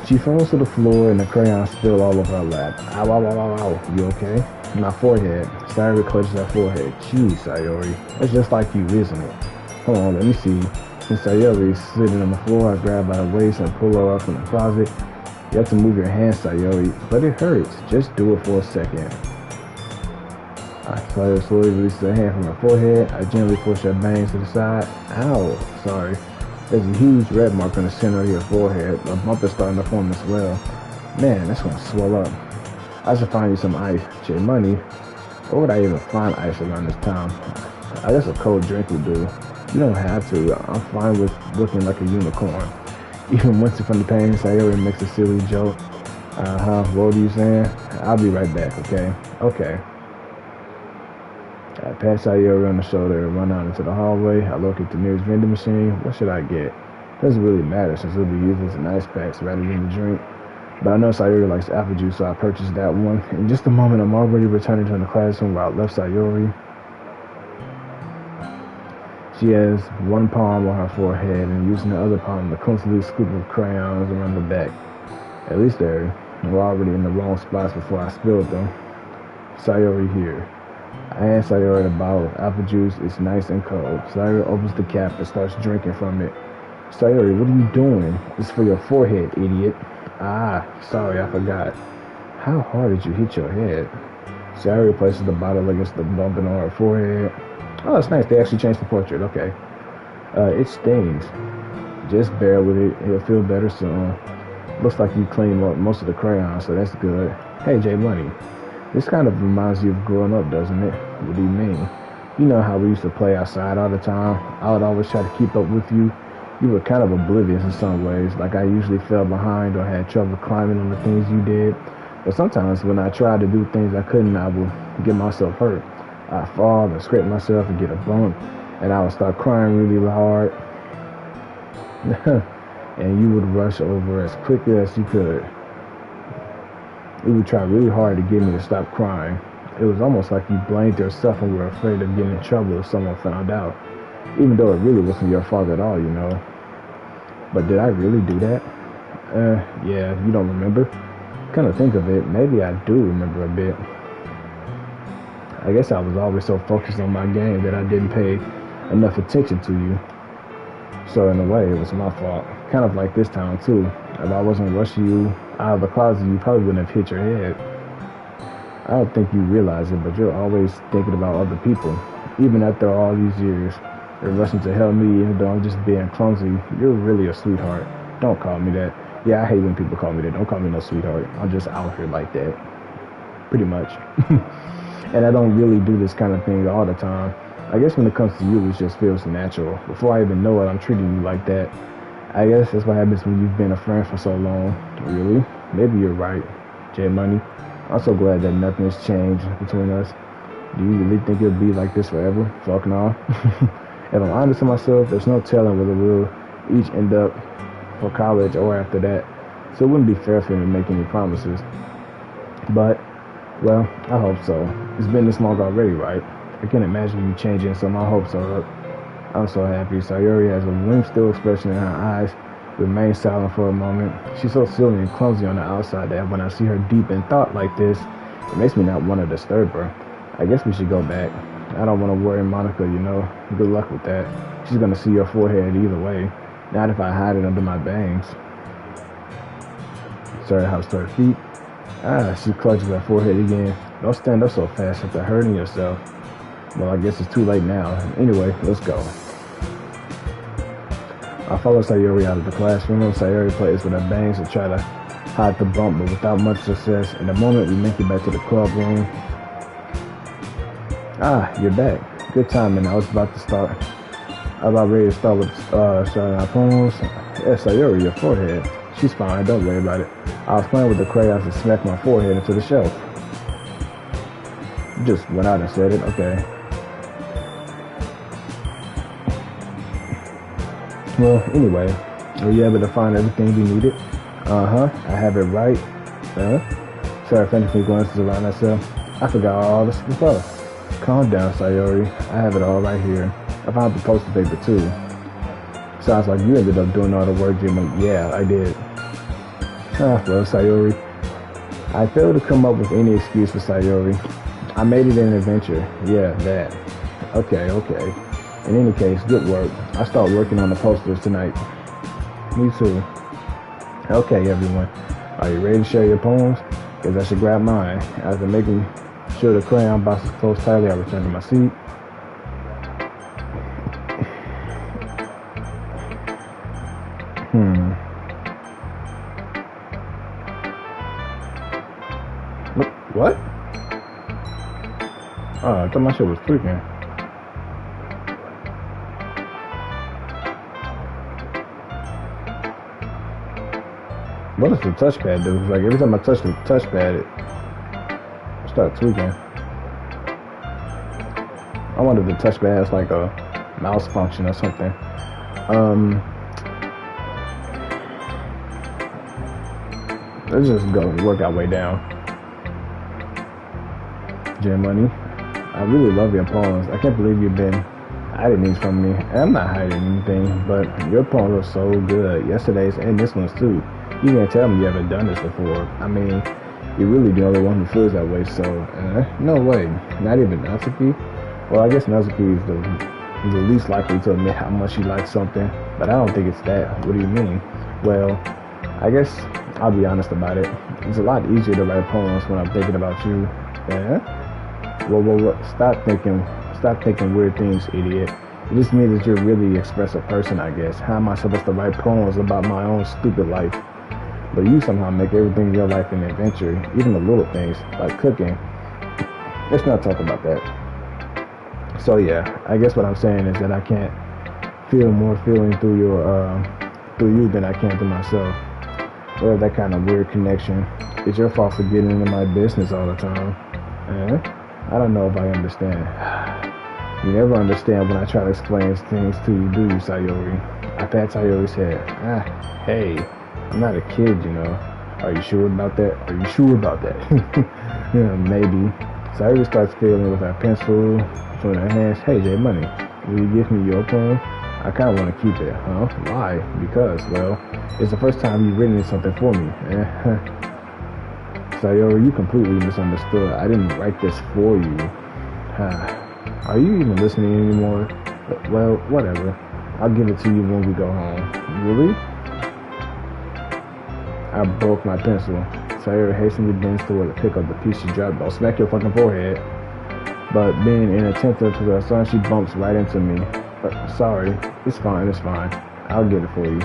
She falls to the floor and the crayons spill all over her lap. Ow. You okay? My forehead. Sayori clutches her forehead. Jeez, Sayori. That's just like you, isn't it? Hold on, let me see. Since Sayori is sitting on the floor, I grab by the waist and pull her up from the closet. You have to move your hands, Sayori, but it hurts. Just do it for a second. Sayori slowly releases her hand from her forehead. I gently push her bangs to the side. Ow, sorry. There's a huge red mark on the center of your forehead. A bump is starting to form as well. Man, that's gonna swell up. I should find you some ice. J Money. Where would I even find ice around this town? I guess a cold drink would do. You don't have to. I'm fine with looking like a unicorn. Even once from the pain, Sayori makes a silly joke. What are you saying? I'll be right back, okay? Okay. I pat Sayori on the shoulder and run out into the hallway. I look at the nearest vending machine. What should I get? Doesn't really matter since it'll be used as an ice packs rather than a drink. But I know Sayori likes apple juice, so I purchased that one. In just a moment, I'm already returning to the classroom where I left Sayori. She has one palm on her forehead and using the other palm to clumsily scoop of crayons around her back. At least they were already in the wrong spots before I spilled them. Sayori here. I hand Sayori the bottle of apple juice. It's nice and cold. Sayori opens the cap and starts drinking from it. Sayori, what are you doing? It's for your forehead, idiot. Sorry, I forgot. How hard did you hit your head? Sayori places the bottle against the bumping on her forehead. Oh, that's nice. They actually changed the portrait. Okay. It stings. Just bear with it. It'll feel better soon. Looks like you cleaned up most of the crayons, so that's good. Hey, J Money. This kind of reminds you of growing up, doesn't it? What do you mean? You know how we used to play outside all the time? I would always try to keep up with you. You were kind of oblivious in some ways, like I usually fell behind or had trouble climbing on the things you did. But sometimes when I tried to do things I couldn't, I would get myself hurt. I'd fall and scrape myself and get a bump, and I would start crying really hard. And you would rush over as quickly as you could. You would try really hard to get me to stop crying. It was almost like you blamed yourself and were afraid of getting in trouble if someone found out. Even though it really wasn't your fault at all, you know. But did I really do that? Yeah, you don't remember? Kind of think of it, maybe I do remember a bit. I guess I was always so focused on my game that I didn't pay enough attention to you. So in a way, it was my fault. Kind of like this time too. If I wasn't rushing you out of the closet, you probably wouldn't have hit your head. I don't think you realize it, but you're always thinking about other people. Even after all these years, you're rushing to help me even though I'm just being clumsy. You're really a sweetheart. Don't call me that. Yeah, I hate when people call me that. Don't call me no sweetheart. I'm just out here like that. pretty much. And I don't really do this kind of thing all the time. I guess when it comes to you, it just feels natural. Before I even know it, I'm treating you like that. I guess that's what happens when you've been a friend for so long. Really? Maybe you're right, J Money. I'm so glad that nothing has changed between us. Do you really think it'll be like this forever? Fuck no. If I'm honest with myself, there's no telling whether we'll each end up for college or after that. So it wouldn't be fair for me to make any promises. But, well, I hope so. It's been this long already, right? I can't imagine you changing, so my hopes are up. I'm so happy. Sayori has a whimsical expression in her eyes, remains silent for a moment. She's so silly and clumsy on the outside that when I see her deep in thought like this, it makes me not want to disturb her. I guess we should go back. I don't want to worry Monica, you know. Good luck with that. She's going to see your forehead either way. Not if I hide it under my bangs. Sorry, house to her feet. She clutches her forehead again. Don't stand up so fast after hurting yourself. Well, I guess it's too late now. Anyway, let's go. I follow Sayori out of the classroom. Sayori plays with her bangs to try to hide the bump, but without much success. In a moment, we make it back to the club room. You're back. Good timing. I was about ready to start with starting our poems. Yeah, Sayori, your forehead. She's fine. Don't worry about it. I was playing with the crayons and smacked my forehead into the shelf. You just went out and said it. Okay. Well, anyway, were you able to find everything you needed? I have it right. Sarah frantically glances around herself. I forgot all this before. Calm down, Sayori. I have it all right here. I found the poster paper too. Sounds like you ended up doing all the work, Jim. Yeah, I did. Well, Sayori. I failed to come up with any excuse for Sayori. I made it an adventure. Yeah, that. Okay. In any case, good work. I start working on the posters tonight. Me too. Okay, everyone. Are you ready to share your poems? Because I should grab mine. After making sure the crayon box is closed tightly, I return to my seat. What? I thought my shit was tweaking. What does the touchpad do? Like every time I touch the touchpad, it starts tweaking. I wonder if the touchpad has like a mouse function or something. Let's just go work our way down. Jim Money, I really love your poems. I can't believe you've been hiding these from me. And I'm not hiding anything, but your poems are so good. Yesterday's and this one's too. You can't tell me you haven't done this before. I mean, you're really the only one who feels that way, so no way. Not even Natsuki. Well, I guess Natsuki is the least likely to admit how much she likes something, but I don't think it's that. What do you mean? Well, I guess I'll be honest about it. It's a lot easier to write poems when I'm thinking about you. Yeah? Well, stop thinking weird things, idiot. It just means that you're a really expressive person, I guess. How am I supposed to write poems about my own stupid life? But you somehow make everything in your life an adventure, even the little things, like cooking. Let's not talk about that. So yeah, I guess what I'm saying is that I can't feel more feeling through you than I can through myself. Well, that kind of weird connection. It's your fault for getting into my business all the time. I don't know if I understand. You never understand when I try to explain things to you, do you, Sayori? I pat Sayori's head. Hey, I'm not a kid, you know. Are you sure about that? Yeah, maybe. Sayori starts fiddling with her pencil between her hands. Hey, J Money, will you give me your poem? I kind of want to keep it, huh? Why? Because, well, it's the first time you've written something for me. Sayori, you completely misunderstood. I didn't write this for you. Are you even listening anymore? Well, whatever. I'll give it to you when we go home. Really? I broke my pencil. Sayori hastily bends toward to pick up the piece she dropped. I'll smack your fucking forehead. But being inattentive to her son, she bumps right into me. Sorry. It's fine. I'll get it for you.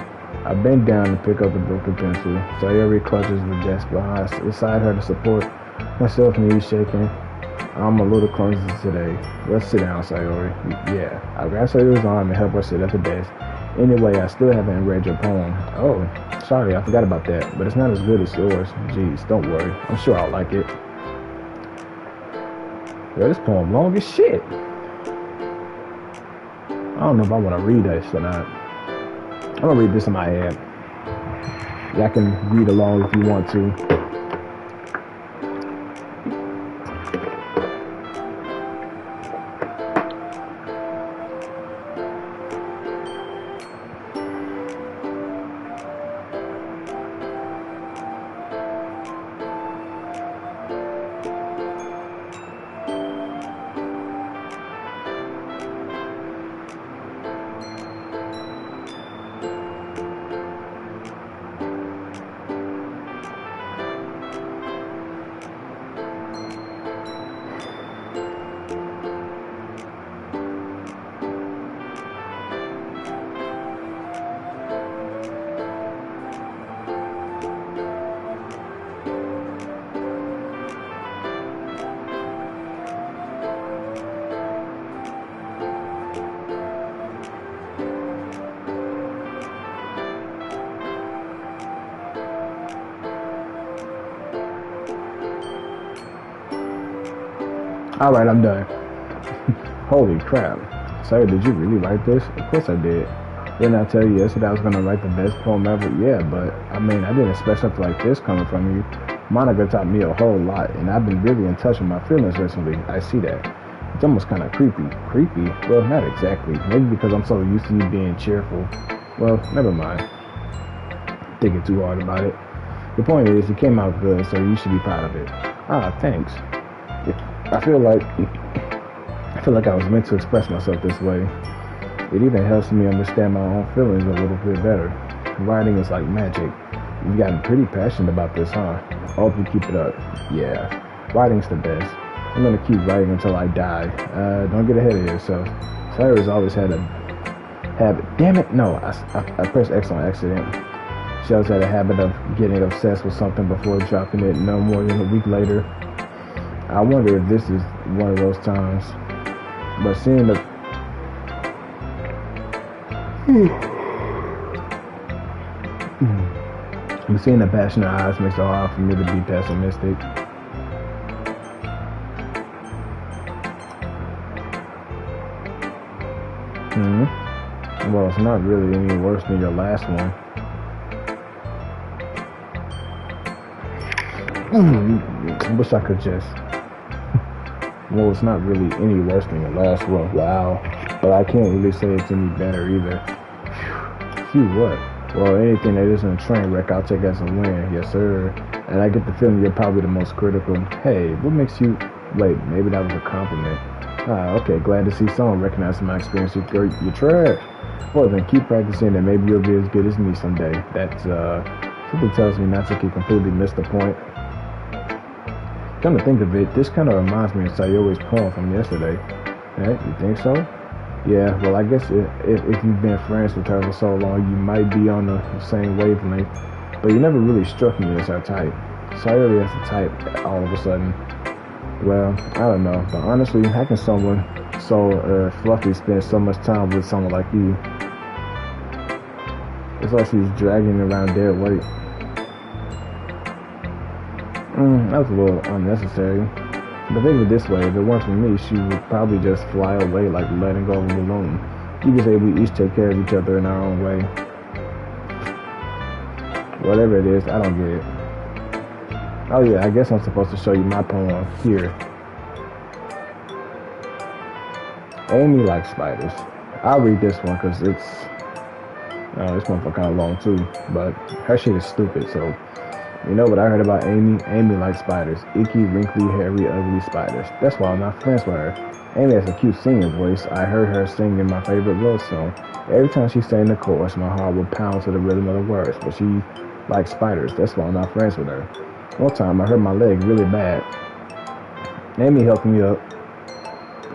I bend down to pick up the broken pencil. Sayori clutches the desk beside her to support Myself knees shaking. I'm a little clumsy today. Let's sit down, Sayori. Yeah. I grab Sayori's arm and help her sit at the desk. Anyway, I still haven't read your poem. Oh, sorry, I forgot about that. But it's not as good as yours. Jeez, don't worry. I'm sure I'll like it. Yo, this poem long as shit. I don't know if I want to read this or not. I'm gonna read this in my head. Y'all can read along if you want to. Alright, I'm done. Holy crap. Sorry, did you really write this? Of course I did. Didn't I tell you yesterday I was going to write the best poem ever? Yeah, but I mean, I didn't expect something like this coming from you. Monica taught me a whole lot, and I've been really in touch with my feelings recently. I see that. It's almost kind of creepy. Creepy? Well, not exactly. Maybe because I'm so used to you being cheerful. Well, never mind. Thinking too hard about it. The point is, it came out good, so you should be proud of it. Ah, thanks. I feel like I was meant to express myself this way. It even helps me understand my own feelings a little bit better. Writing is like magic. You've gotten pretty passionate about this, huh? I hope you keep it up. Yeah, writing's the best. I'm gonna keep writing until I die. Don't get ahead of yourself. Sarah's always had a habit. Damn it! No, I pressed X on accident. She always had a habit of getting obsessed with something before dropping it no more than a week later. I wonder if this is one of those times. But seeing the passion in her eyes makes it hard for me to be pessimistic. Well, it's not really any worse than your last one. I wish I could just... Well, it's not really any worse than your last one. Wow. But I can't really say it's any better either. Phew, what? Well, anything that isn't a train wreck, I'll take as a win. Yes, sir. And I get the feeling you're probably the most critical. Hey, what makes you... Wait, maybe that was a compliment. Ah, okay, glad to see someone recognizing my experience with your trash. Well, then keep practicing and maybe you'll be as good as me someday. That's, something tells me not to completely miss the point. Come to think of it, this kind of reminds me of Sayori's poem from yesterday. Hey, you think so? Yeah, well, I guess if you've been friends with her for so long, you might be on the same wavelength. But you never really struck me as her type. Sayori has a type all of a sudden. Well, I don't know, but honestly, how can someone so fluffy spend so much time with someone like you? It's like she's dragging around dead weight. That was a little unnecessary. But think of it this way, if it weren't for me, she would probably just fly away like letting go of a balloon. You could say we each take care of each other in our own way. Whatever it is, I don't get it. Oh yeah, I guess I'm supposed to show you my poem here. Amy likes spiders. I'll read this one because this one's for kind of long too, but her shit is stupid, so... You know what I heard about Amy? Amy likes spiders. Icky, wrinkly, hairy, ugly spiders. That's why I'm not friends with her. Amy has a cute singing voice. I heard her singing my favorite love song. Every time she sang the chorus, my heart would pound to the rhythm of the words. But she likes spiders. That's why I'm not friends with her. One time, I hurt my leg really bad. Amy helped me up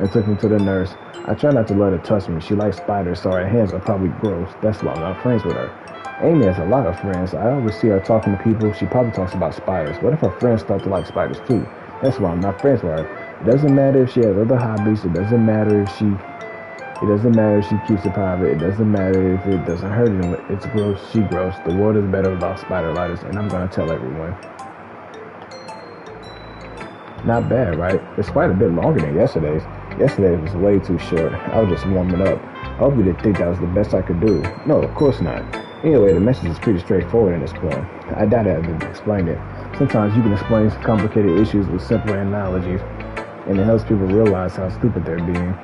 and took me to the nurse. I try not to let her touch me. She likes spiders, so her hands are probably gross. That's why I'm not friends with her. Amy has a lot of friends. I always see her talking to people. She probably talks about spiders. What if her friends start to like spiders too? That's why I'm not friends with her. It doesn't matter if she has other hobbies. It doesn't matter if she. It doesn't matter if she keeps it private. It doesn't matter if it doesn't hurt anyone. It's gross. She gross. The world is better without spider lighters, and I'm gonna tell everyone. Not bad, right? It's quite a bit longer than yesterday's. Yesterday's was way too short. I was just warming up. I hope you didn't think that was the best I could do. No, of course not. Anyway, the message is pretty straightforward in this poem. I doubt I have to explain it. Sometimes you can explain complicated issues with simple analogies, and it helps people realize how stupid they're being.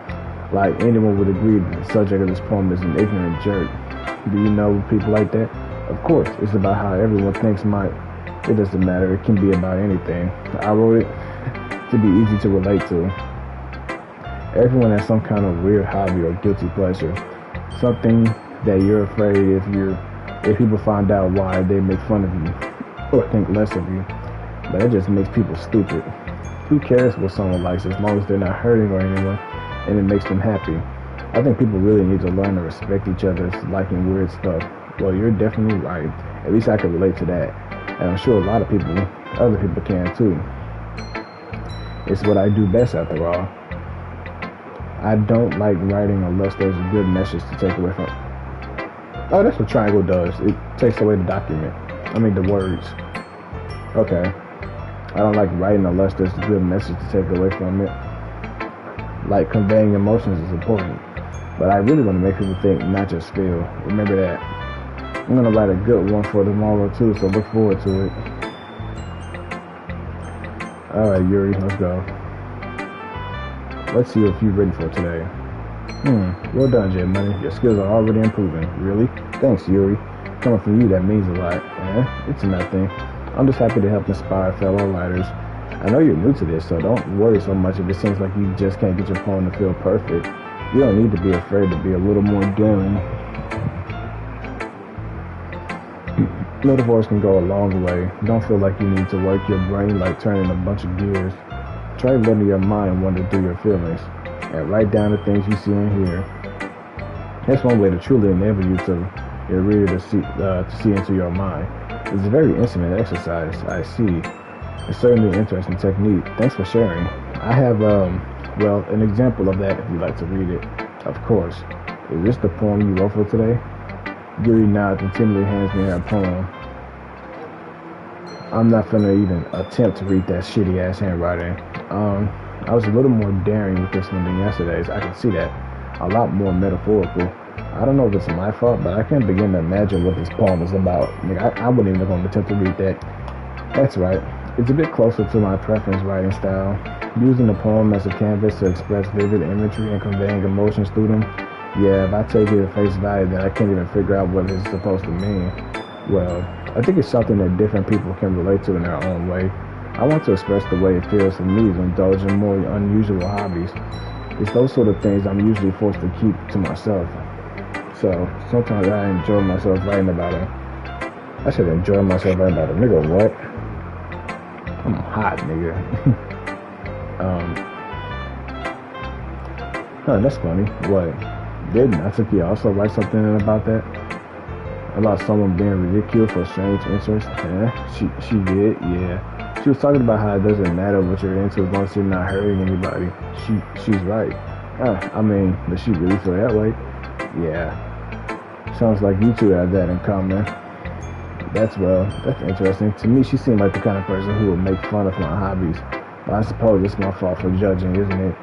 Like, anyone would agree that the subject of this poem is an ignorant jerk. Do you know people like that? Of course, it's about how everyone thinks it doesn't matter. It can be about anything. I wrote it to be easy to relate to. Everyone has some kind of weird hobby or guilty pleasure. Something that you're afraid if people find out why, they make fun of you or think less of you. But it just makes people stupid. Who cares what someone likes as long as they're not hurting or anyone and it makes them happy? I think people really need to learn to respect each other's liking weird stuff. Well, you're definitely right. At least I can relate to that. And I'm sure a lot of other people can too. It's what I do best after all. I don't like writing unless there's a good message to take away from it. Oh, that's what triangle does. It takes away the the words. Okay. I don't like writing unless there's a good message to take away from it. Like, conveying emotions is important. But I really want to make people think, not just feel. Remember that. I'm going to write a good one for tomorrow too, so look forward to it. Alright, Yuri, let's go. Let's see what you've written for today. Well done, J Money. Your skills are already improving. Really? Thanks, Yuri. Coming from you, that means a lot. It's nothing. I'm just happy to help inspire fellow writers. I know you're new to this, so don't worry so much if it seems like you just can't get your poem to feel perfect. You don't need to be afraid to be a little more daring. Metaphors can go a long way. Don't feel like you need to work your brain like turning a bunch of gears. Try letting your mind wander through your feelings and write down the things you see and hear. That's one way to truly enable your reader to see into your mind. It's a very intimate exercise, I see. It's certainly an interesting technique. Thanks for sharing. I have, an example of that if you'd like to read it. Of course. Is this the poem you wrote for today? Yuri nods and timidly hands me her poem. I'm not gonna even attempt to read that shitty ass handwriting. I was a little more daring with this one than yesterday's. I can see that. A lot more metaphorical. I don't know if it's my fault, but I can't begin to imagine what this poem is about. I wouldn't even gonna attempt to read that. That's right. It's a bit closer to my preference writing style. Using the poem as a canvas to express vivid imagery and conveying emotions through them. Yeah, if I take it at face value, then I can't even figure out what it's supposed to mean. Well, I think it's something that different people can relate to in their own way. I want to express the way it feels for me to indulge in more unusual hobbies. It's those sort of things I'm usually forced to keep to myself. So, sometimes I enjoy myself writing about it. I should enjoy myself writing about it. Nigga, what? I'm hot, nigga. That's funny. What? Didn't Natsuki also write something about that? About someone being ridiculed for strange interests? Yeah, she did, yeah. She was talking about how it doesn't matter what you're into as long as you're not hurting anybody. She's right. Does she really feel that way? Yeah. Sounds like you two have that in common. That's interesting. To me, she seemed like the kind of person who would make fun of my hobbies. But I suppose it's my fault for judging, isn't it?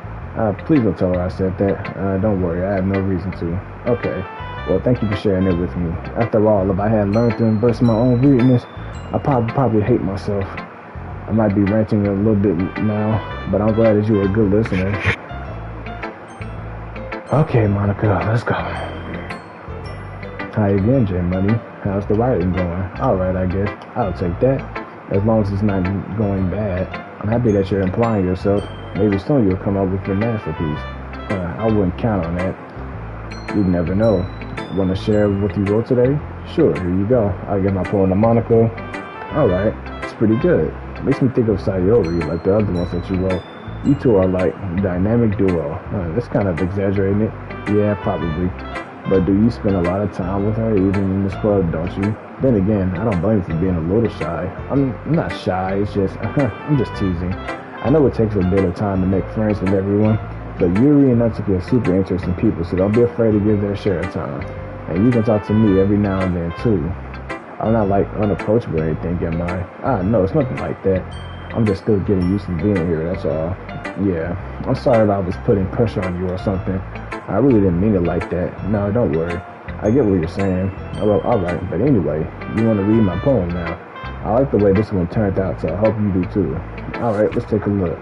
Please don't tell her I said that. Don't worry, I have no reason to. Okay. Well, thank you for sharing it with me. After all, if I had learned to embrace my own weirdness, I'd probably hate myself. I might be ranting a little bit now, but I'm glad that you were a good listener. Okay, Monica, let's go. Hi again, J Money. How's the writing going? Alright, I guess. I'll take that. As long as it's not going bad. I'm happy that you're implying yourself. Maybe soon you'll come up with your masterpiece. I wouldn't count on that. You'd never know. Want to share what you wrote today? Sure, here you go. I'll get my poem to Monica. Alright, it's pretty good. Makes me think of Sayori, like the other ones that you wrote. You two are like dynamic duo. That's kind of exaggerating it. Yeah, probably. But do you spend a lot of time with her, even in this club, don't you? Then again, I don't blame you for being a little shy. I'm not shy, it's just, I'm just teasing. I know it takes a bit of time to make friends with everyone, but Yuri and Natsuki are super interesting people, so don't be afraid to give their share of time. And you can talk to me every now and then, too. I'm not, like, unapproachable or anything, am I? No, it's nothing like that. I'm just still getting used to being here, that's all. Yeah, I'm sorry if I was putting pressure on you or something. I really didn't mean it like that. No, don't worry. I get what you're saying. Well, alright, but anyway, you want to read my poem now? I like the way this one turned out, so I hope you do too. Alright, let's take a look.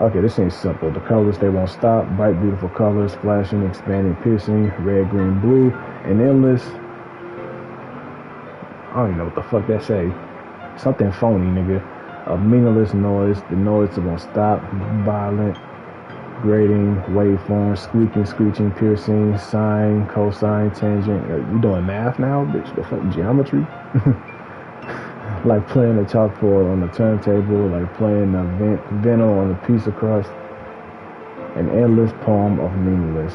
Okay, this seems simple. The colors, they won't stop. Bright, beautiful colors, flashing, expanding, piercing, red, green, blue, and endless. I don't even know what the fuck that say. Something phony, nigga. A meaningless noise. The noise that won't stop. Violent, grating, waveform, squeaking, screeching, piercing, sine, cosine, tangent. You doing math now, bitch? The fuck, geometry? Like playing a chalkboard on the turntable, like playing a vinyl on a piece of crust. An endless poem of meaningless.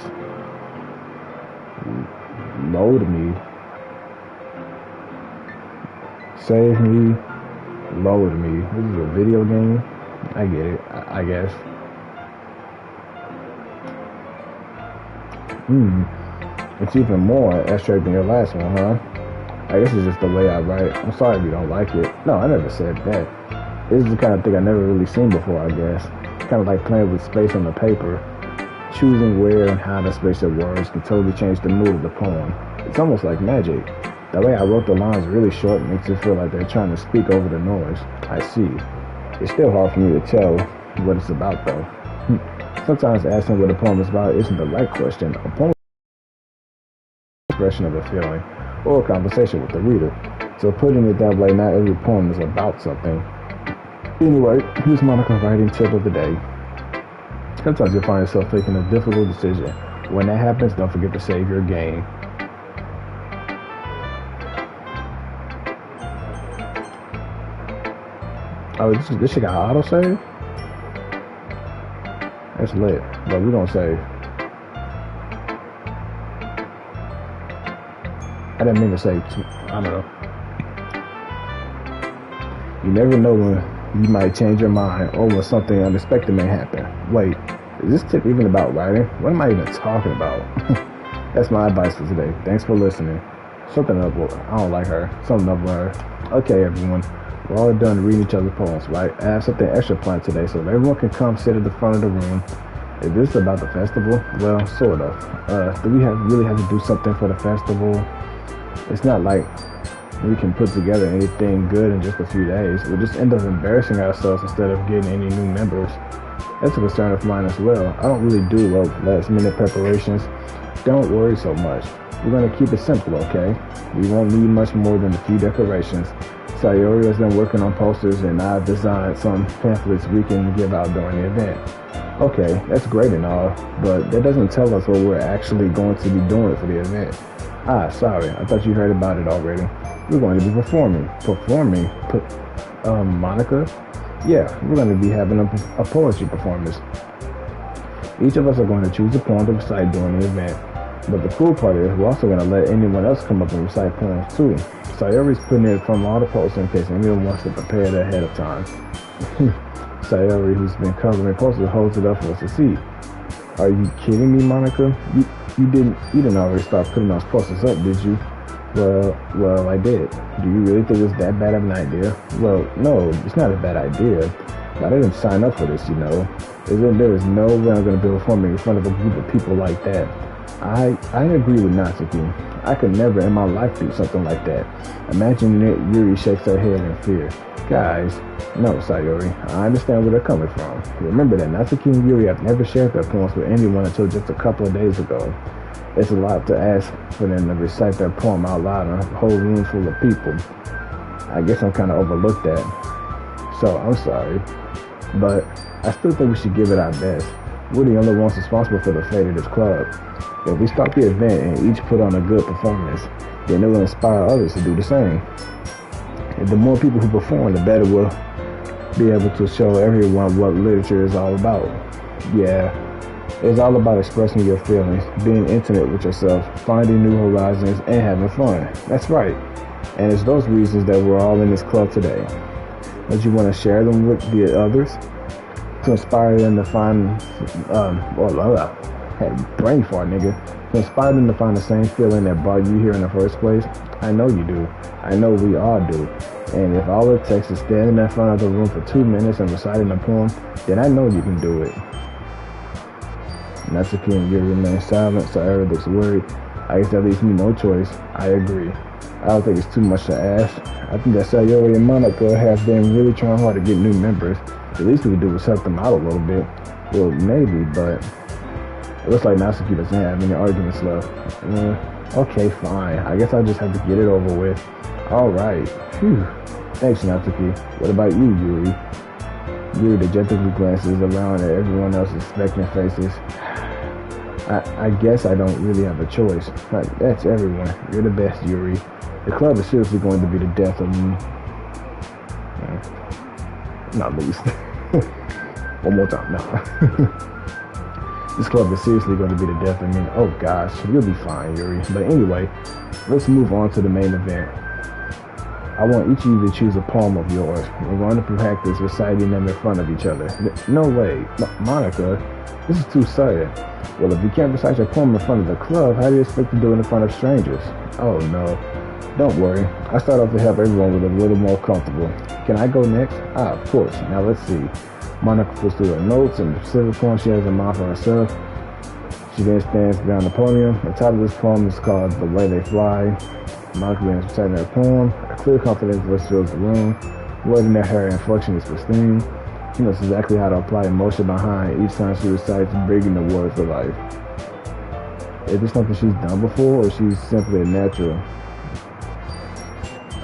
Load me. Save me. Load me. This is a video game? I get it, I guess. It's even more abstract than your last one, huh? I guess it's just the way I write. I'm sorry if you don't like it. No, I never said that. This is the kind of thing I never really seen before, I guess. It's kind of like playing with space on the paper. Choosing where and how to space your words can totally change the mood of the poem. It's almost like magic. The way I wrote the lines really short makes it feel like they're trying to speak over the noise. I see. It's still hard for me to tell what it's about, though. Sometimes asking what a poem is about isn't the right question. A poem is an expression of a feeling or a conversation with the reader. So putting it that way, not every poem is about something. Anyway, here's Monica writing tip of the day. Sometimes you'll find yourself making a difficult decision. When that happens, don't forget to save your game. Oh, this shit got auto-save? That's lit, but we're gonna save. I didn't mean to say, I don't know. You never know when you might change your mind or when something unexpected may happen. Wait, is this tip even about writing? What am I even talking about? That's my advice for today. Thanks for listening. Something up with, I don't like her. Something up with her. Okay, everyone. We're all done reading each other's poems, right? I have something extra planned today so everyone can come sit at the front of the room. Is this about the festival? Well, sort of. Do we really have to do something for the festival? It's not like we can put together anything good in just a few days. We'll just end up embarrassing ourselves instead of getting any new members. That's a concern of mine as well. I don't really do last minute preparations. Don't worry so much. We're going to keep it simple, okay? We won't need much more than a few decorations. Sayori has been working on posters and I've designed some pamphlets we can give out during the event. Okay, that's great and all, but that doesn't tell us what we're actually going to be doing for the event. Sorry, I thought you heard about it already. We're going to be performing. Performing? Monica? Yeah, we're going to be having a poetry performance. Each of us are going to choose a poem to recite during the event. But the cool part is we're also going to let anyone else come up and recite poems too. Sayori's putting it from all the posters in case anyone wants to prepare it ahead of time. Sayori, who's been covering posters, holds it up for us to see. Are you kidding me, Monica? You didn't already start putting those posters up, did you? Well, I did. Do you really think it's that bad of an idea? Well, no, it's not a bad idea. But I didn't sign up for this, you know. There is no way I'm going to be performing in front of a group of people like that. I agree with Natsuki. I could never in my life do something like that. Imagine it, Yuri shakes her head in fear. Guys, no, Sayori, I understand where they're coming from. Remember that Natsuki and Yuri have never shared their poems with anyone until just a couple of days ago. It's a lot to ask for them to recite their poem out loud in a whole room full of people. I guess I'm kind of overlooked that. So, I'm sorry. But I still think we should give it our best. We're the only ones responsible for the fate of this club. If we start the event and each put on a good performance, then it will inspire others to do the same. And the more people who perform, the better we'll be able to show everyone what literature is all about. Yeah, It's all about expressing your feelings, being intimate with yourself, finding new horizons, and having fun. That's right. And it's those reasons that we're all in this club today. Don't you want to share them with the others? To inspire them to find, brain fart, nigga. To inspire them to find the same feeling that brought you here in the first place. I know you do. I know we all do. And if all it takes is standing in front of the room for 2 minutes and reciting a poem, then I know you can do it. Natsuki and Yuri remain silent, so Sayori looks worried. I guess that leaves me no choice. I agree. I don't think it's too much to ask. I think that Sayori and Monica have been really trying hard to get new members. The least we could do is help them out a little bit. Well, maybe, but it looks like Natsuki doesn't have any arguments left. Okay, fine. I guess I'll just have to get it over with. Alright. Phew. Thanks, Natsuki. What about you, Yuri? Yuri dejectedly glances around at everyone else's expectant faces. I guess I don't really have a choice. That's everyone. You're the best, Yuri. The club is seriously going to be the death of me. Not least. One more time. No. This club is seriously going to be the death of me. Oh gosh, you'll be fine, Yuri. But anyway, let's move on to the main event. I want each of you to choose a poem of yours. We're going to practice reciting them in front of each other. No way. Monica, this is too sudden. Well, if you can't recite your poem in front of the club, how do you expect to do it in front of strangers? Oh no. Don't worry. I start off to help everyone with a little more comfortable. Can I go next? Of course. Now let's see. Monica flips through her notes and the specific poem she has in mind for herself. She then stands behind the podium. The title of this poem is called The Way They Fly. Monica begins reciting her poem. A clear, confident voice fills the room. Wording that her inflection is pristine. She knows exactly how to apply emotion behind each time she recites, bringing the word to life. Is this something she's done before, or she's simply a natural?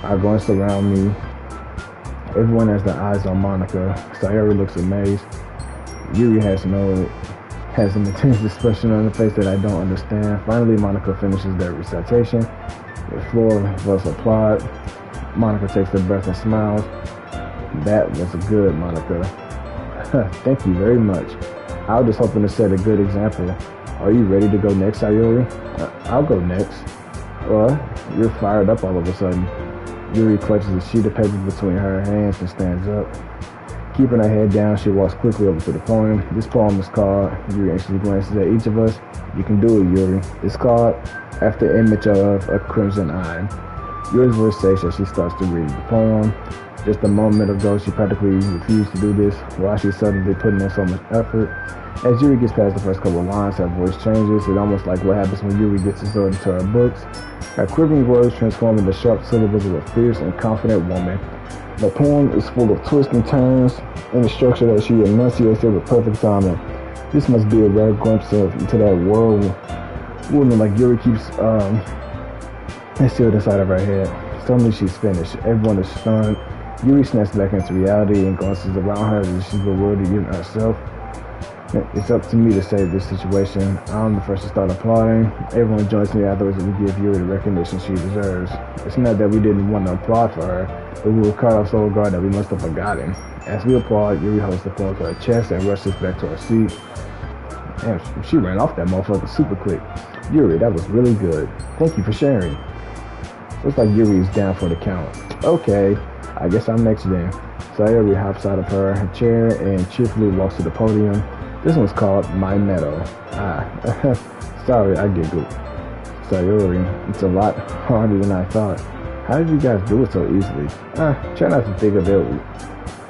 Our going surround me. Everyone has their eyes on Monica. Sayori looks amazed. Yuri has an intense expression on her face that I don't understand. Finally, Monica finishes their recitation. The floor was applaud. Monica takes a breath and smiles. That was good, Monica. Thank you very much. I was just hoping to set a good example. Are you ready to go next, Sayori? I'll go next. Well, you're fired up all of a sudden. Yuri clutches a sheet of paper between her hands and stands up. Keeping her head down, she walks quickly over to the poem. This poem is called, Yuri anxiously glances at each of us. You can do it, Yuri. It's called After the Image of a Crimson Eye. Yuri's voice shakes as she starts to read the poem. Just a moment ago, she practically refused to do this. Why she's suddenly putting in so much effort. As Yuri gets past the first couple of lines, her voice changes. It's almost like what happens when Yuri gets his sword into her books. Her quivering words transform into sharp syllables of a fierce and confident woman. The poem is full of twists and turns in the structure that she enunciates with perfect timing. This must be a rare glimpse into that world. Woman like Yuri keeps sealed inside of her head. Suddenly she's finished. Everyone is stunned. Yuri snaps back into reality and glances around her as she's bewildered even herself. It's up to me to save this situation. I'm the first to start applauding. Everyone joins me afterwards and we give Yuri the recognition she deserves. It's not that we didn't want to applaud for her, but we were caught off so guard that we must have forgotten. As we applaud, Yuri holds the phone to her chest and rushes back to her seat. Damn, she ran off that motherfucker super quick. Yuri, that was really good. Thank you for sharing. Looks like Yuri is down for the count. Okay, I guess I'm next then. Sayori hops out of her chair and cheerfully walks to the podium. This one's called My Meadow. Sorry, I giggled. Sayori, it's a lot harder than I thought. How did you guys do it so easily? Try not to think of it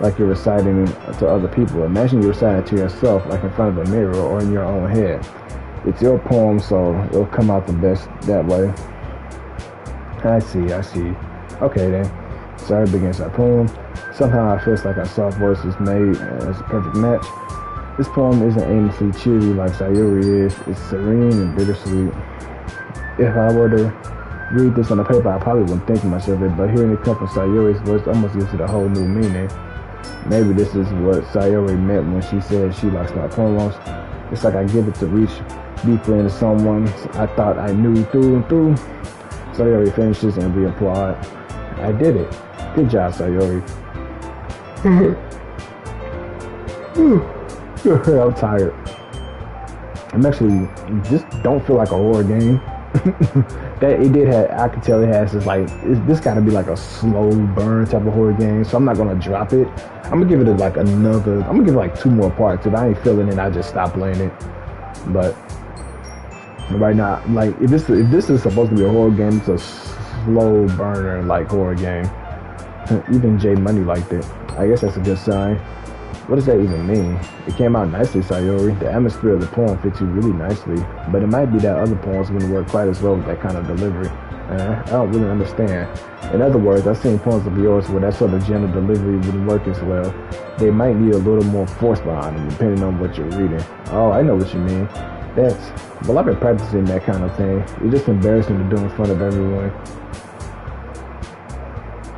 like you're reciting to other people. Imagine you're reciting to yourself, like in front of a mirror or in your own head. It's your poem, so it'll come out the best that way. I see. Okay then. Sayori begins her poem. Somehow I feels like our soft voice was made as a perfect match. This poem isn't aimlessly cheery like Sayori is. It's serene and bittersweet. If I were to read this on the paper, I probably wouldn't think much of it, but hearing it come from Sayori's voice almost gives it a whole new meaning. Maybe this is what Sayori meant when she said she likes my poems. It's like I get it to reach deeper into someone I thought I knew through and through. Sayori finishes and we applaud. I did it. Good job, Sayori. I'm tired. I'm actually just don't feel like a horror game. That it did have, I could tell it has this like this got to be like a slow burn type of horror game. So I'm not gonna drop it. I'm gonna give it like another. I'm gonna give it like 2 more parts. If I ain't feeling it, I just stop playing it. But right now, like if this is supposed to be a horror game, it's a slow burner like horror game. Even J Money liked it. I guess that's a good sign. What does that even mean? It came out nicely, Sayori. The atmosphere of the poem fits you really nicely, but it might be that other poems wouldn't work quite as well with that kind of delivery. I don't really understand. In other words, I've seen poems of yours where that sort of gentle delivery wouldn't work as well. They might need a little more force behind them, depending on what you're reading. Oh, I know what you mean. Well, I've been practicing that kind of thing. It's just embarrassing to do in front of everyone.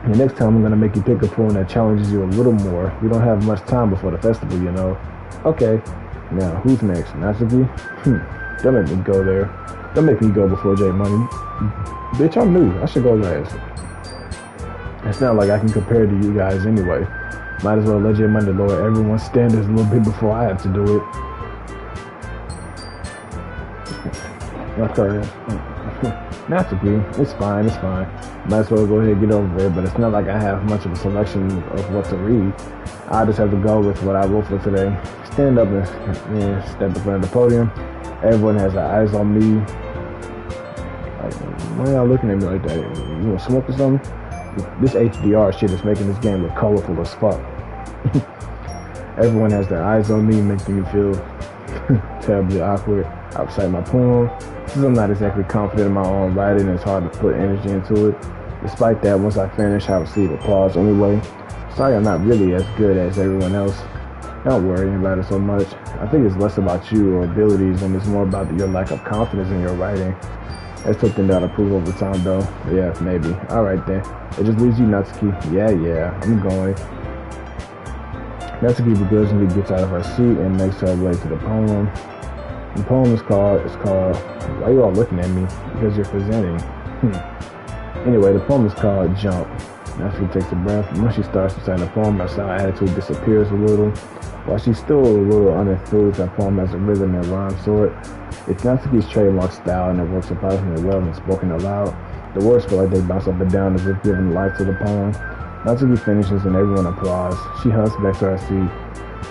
The next time I'm gonna make you pick a poem that challenges you a little more. We don't have much time before the festival, you know. Okay. Now, who's next? Natsuki? Don't let me go there. Don't make me go before J Money. Bitch, I'm new. I should go last. It's not like I can compare to you guys anyway. Might as well let J Money lower everyone's standards a little bit before I have to do it. Okay. Natsuki, it's fine. Might as well go ahead and get over it, but it's not like I have much of a selection of what to read. I just have to go with what I wrote for today. Stand up and step in front of the podium. Everyone has their eyes on me. Like, why are y'all looking at me like that? You want to smoke or something? This HDR shit is making this game look colorful as fuck. Everyone has their eyes on me, making me feel terribly awkward. I recite my poem. Since I'm not exactly confident in my own writing, it's hard to put energy into it. Despite that, once I finish, I receive applause anyway. Sorry I'm not really as good as everyone else. Don't worry about it so much. I think it's less about you or abilities and it's more about your lack of confidence in your writing. That's something that I'll prove over time though. Yeah, maybe. Alright then. It just leaves you, Natsuki. Yeah, I'm going. Natsuki begrudgingly gets out of her seat and makes her way to the poem. The poem is called, why are you all looking at me? Because you're presenting. Anyway, the poem is called Jump. Natsuki takes a breath, and when she starts reciting the poem, her sour attitude disappears a little. While she's still a little unenthused, her poem has a rhythm and rhyme sort. It's Natsuki's trademark style, and it works surprisingly well when spoken aloud. The words feel like they bounce up and down as if giving life to the poem. Natsuki finishes and everyone applauds. She hunts back to her seat.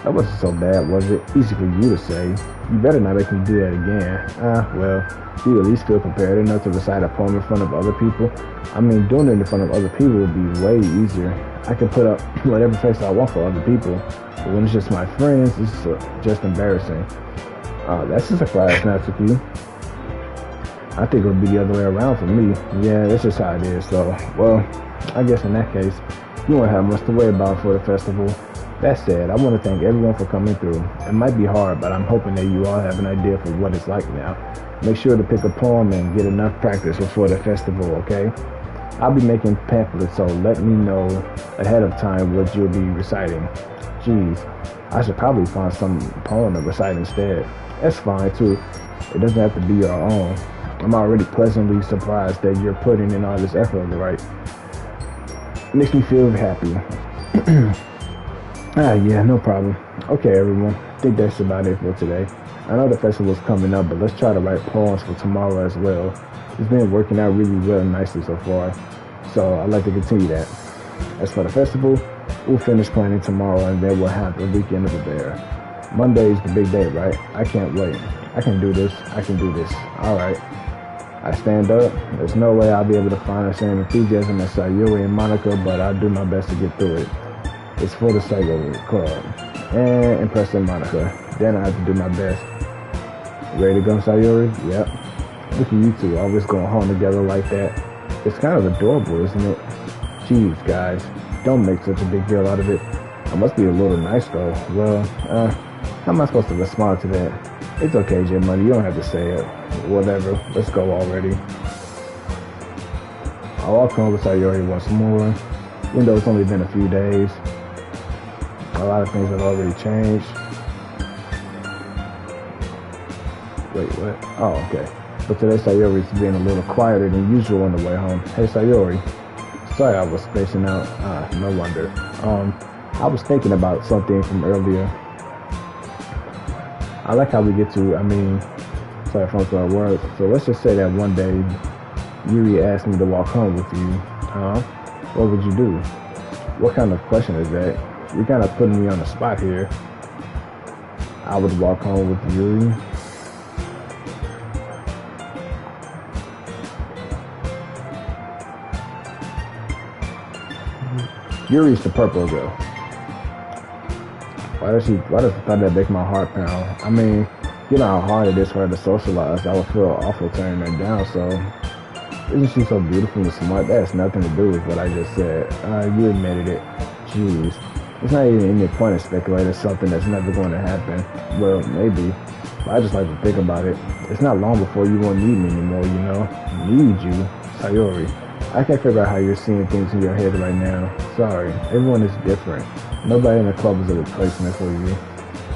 That wasn't so bad, was it? Easy for you to say. You better not make me do that again. Well, do you at least feel prepared enough to recite a poem in front of other people? I mean, doing it in front of other people would be way easier. I can put up whatever face I want for other people, but when it's just my friends, it's just embarrassing. That's just a class, Natsuki. I think it would be the other way around for me. Yeah, that's just how it is, so, well, I guess in that case, you won't have much to worry about for the festival. That said, I want to thank everyone for coming through. It might be hard, but I'm hoping that you all have an idea for what it's like now. Make sure to pick a poem and get enough practice before the festival, okay? I'll be making pamphlets, so let me know ahead of time what you'll be reciting. Geez, I should probably find some poem to recite instead. That's fine, too. It doesn't have to be your own. I'm already pleasantly surprised that you're putting in all this effort, right? It makes me feel happy. Yeah, no problem. Okay, everyone. I think that's about it for today. I know the festival's coming up, but let's try to write poems for tomorrow as well. It's been working out really well and nicely so far, so I'd like to continue that. As for the festival, we'll finish planning tomorrow and then we'll have the weekend over there. Monday is the big day, right? I can't wait. I can do this. Alright. I stand up. There's no way I'll be able to find the same enthusiasm as Sayuri and Monica, but I'll do my best to get through it. It's for the sake of the club and impressing Monica. Then I have to do my best. Ready to go, Sayuri? Yep. Look at you two always going home together like that. It's kind of adorable, isn't it? Jeez, guys. Don't make such a big deal out of it. I must be a little nice, though. Well, how am I supposed to respond to that? It's okay, J Money. You don't have to say it. Whatever. Let's go already. I'll walk home with Sayuri once more. Even though it's only been a few days. A lot of things have already changed. Wait, what? Oh, okay. But today Sayori's being a little quieter than usual on the way home. Hey, Sayori. Sorry I was spacing out. No wonder. I was thinking about something from earlier. I like how we get to. I mean, sorry, phone to our work. So let's just say that one day Yuri asked me to walk home with you. Huh? What would you do? What kind of question is that? You're kind of putting me on the spot here. I would walk home with Yuri. Yuri's the purple girl. Why does the thought that make my heart pound? I mean, you know how hard it is for her to socialize. I would feel awful turning her down. So, isn't she so beautiful and smart? That has nothing to do with what I just said. You admitted it. Jeez. It's not even any point in speculating something that's never going to happen. Well, maybe. But I just like to think about it. It's not long before you won't need me anymore, you know? Need you? Sayori. I can't figure out how you're seeing things in your head right now. Sorry. Everyone is different. Nobody in the club is a replacement for you.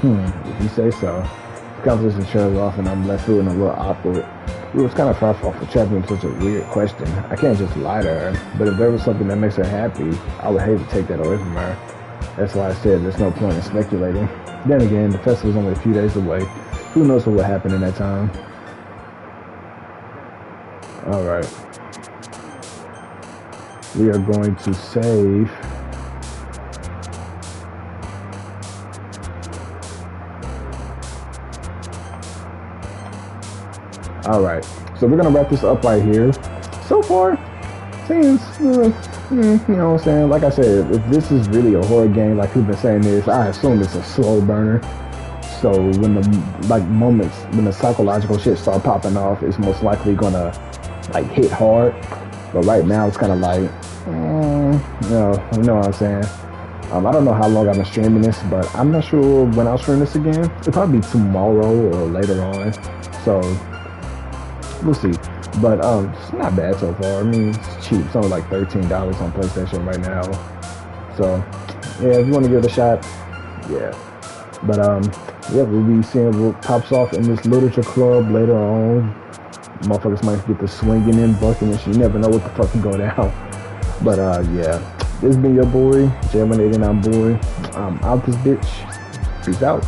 If you say so. The conversation trails off and I'm left feeling a little awkward. It was kind of far off for trapping with such a weird question. I can't just lie to her. But if there was something that makes her happy, I would hate to take that away from her. That's why I said there's no point in speculating. Then again, the festival's only a few days away. Who knows what will happen in that time? Alright. We are going to save. Alright. So we're going to wrap this up right here. So far, seems, you know what I'm saying? Like I said, if this is really a horror game, like we've been saying this, I assume it's a slow burner. So when the moments when the psychological shit start popping off, it's most likely gonna like hit hard. But right now it's kind of like, you know what I'm saying? I don't know how long I've been streaming this, but I'm not sure when I'll stream this again. It'll probably be tomorrow or later on. So we'll see. But it's not bad so far. I mean, it's cheap. It's only like $13 on PlayStation right now. So yeah, if you want to give it a shot, yeah. But yeah, we'll be seeing what pops off in this literature club later on. Motherfuckers might get the swinging and bucking and shit. You never know what the fuck can go down. But yeah, this has been your boy, J189 boy. I'm out this bitch. Peace out.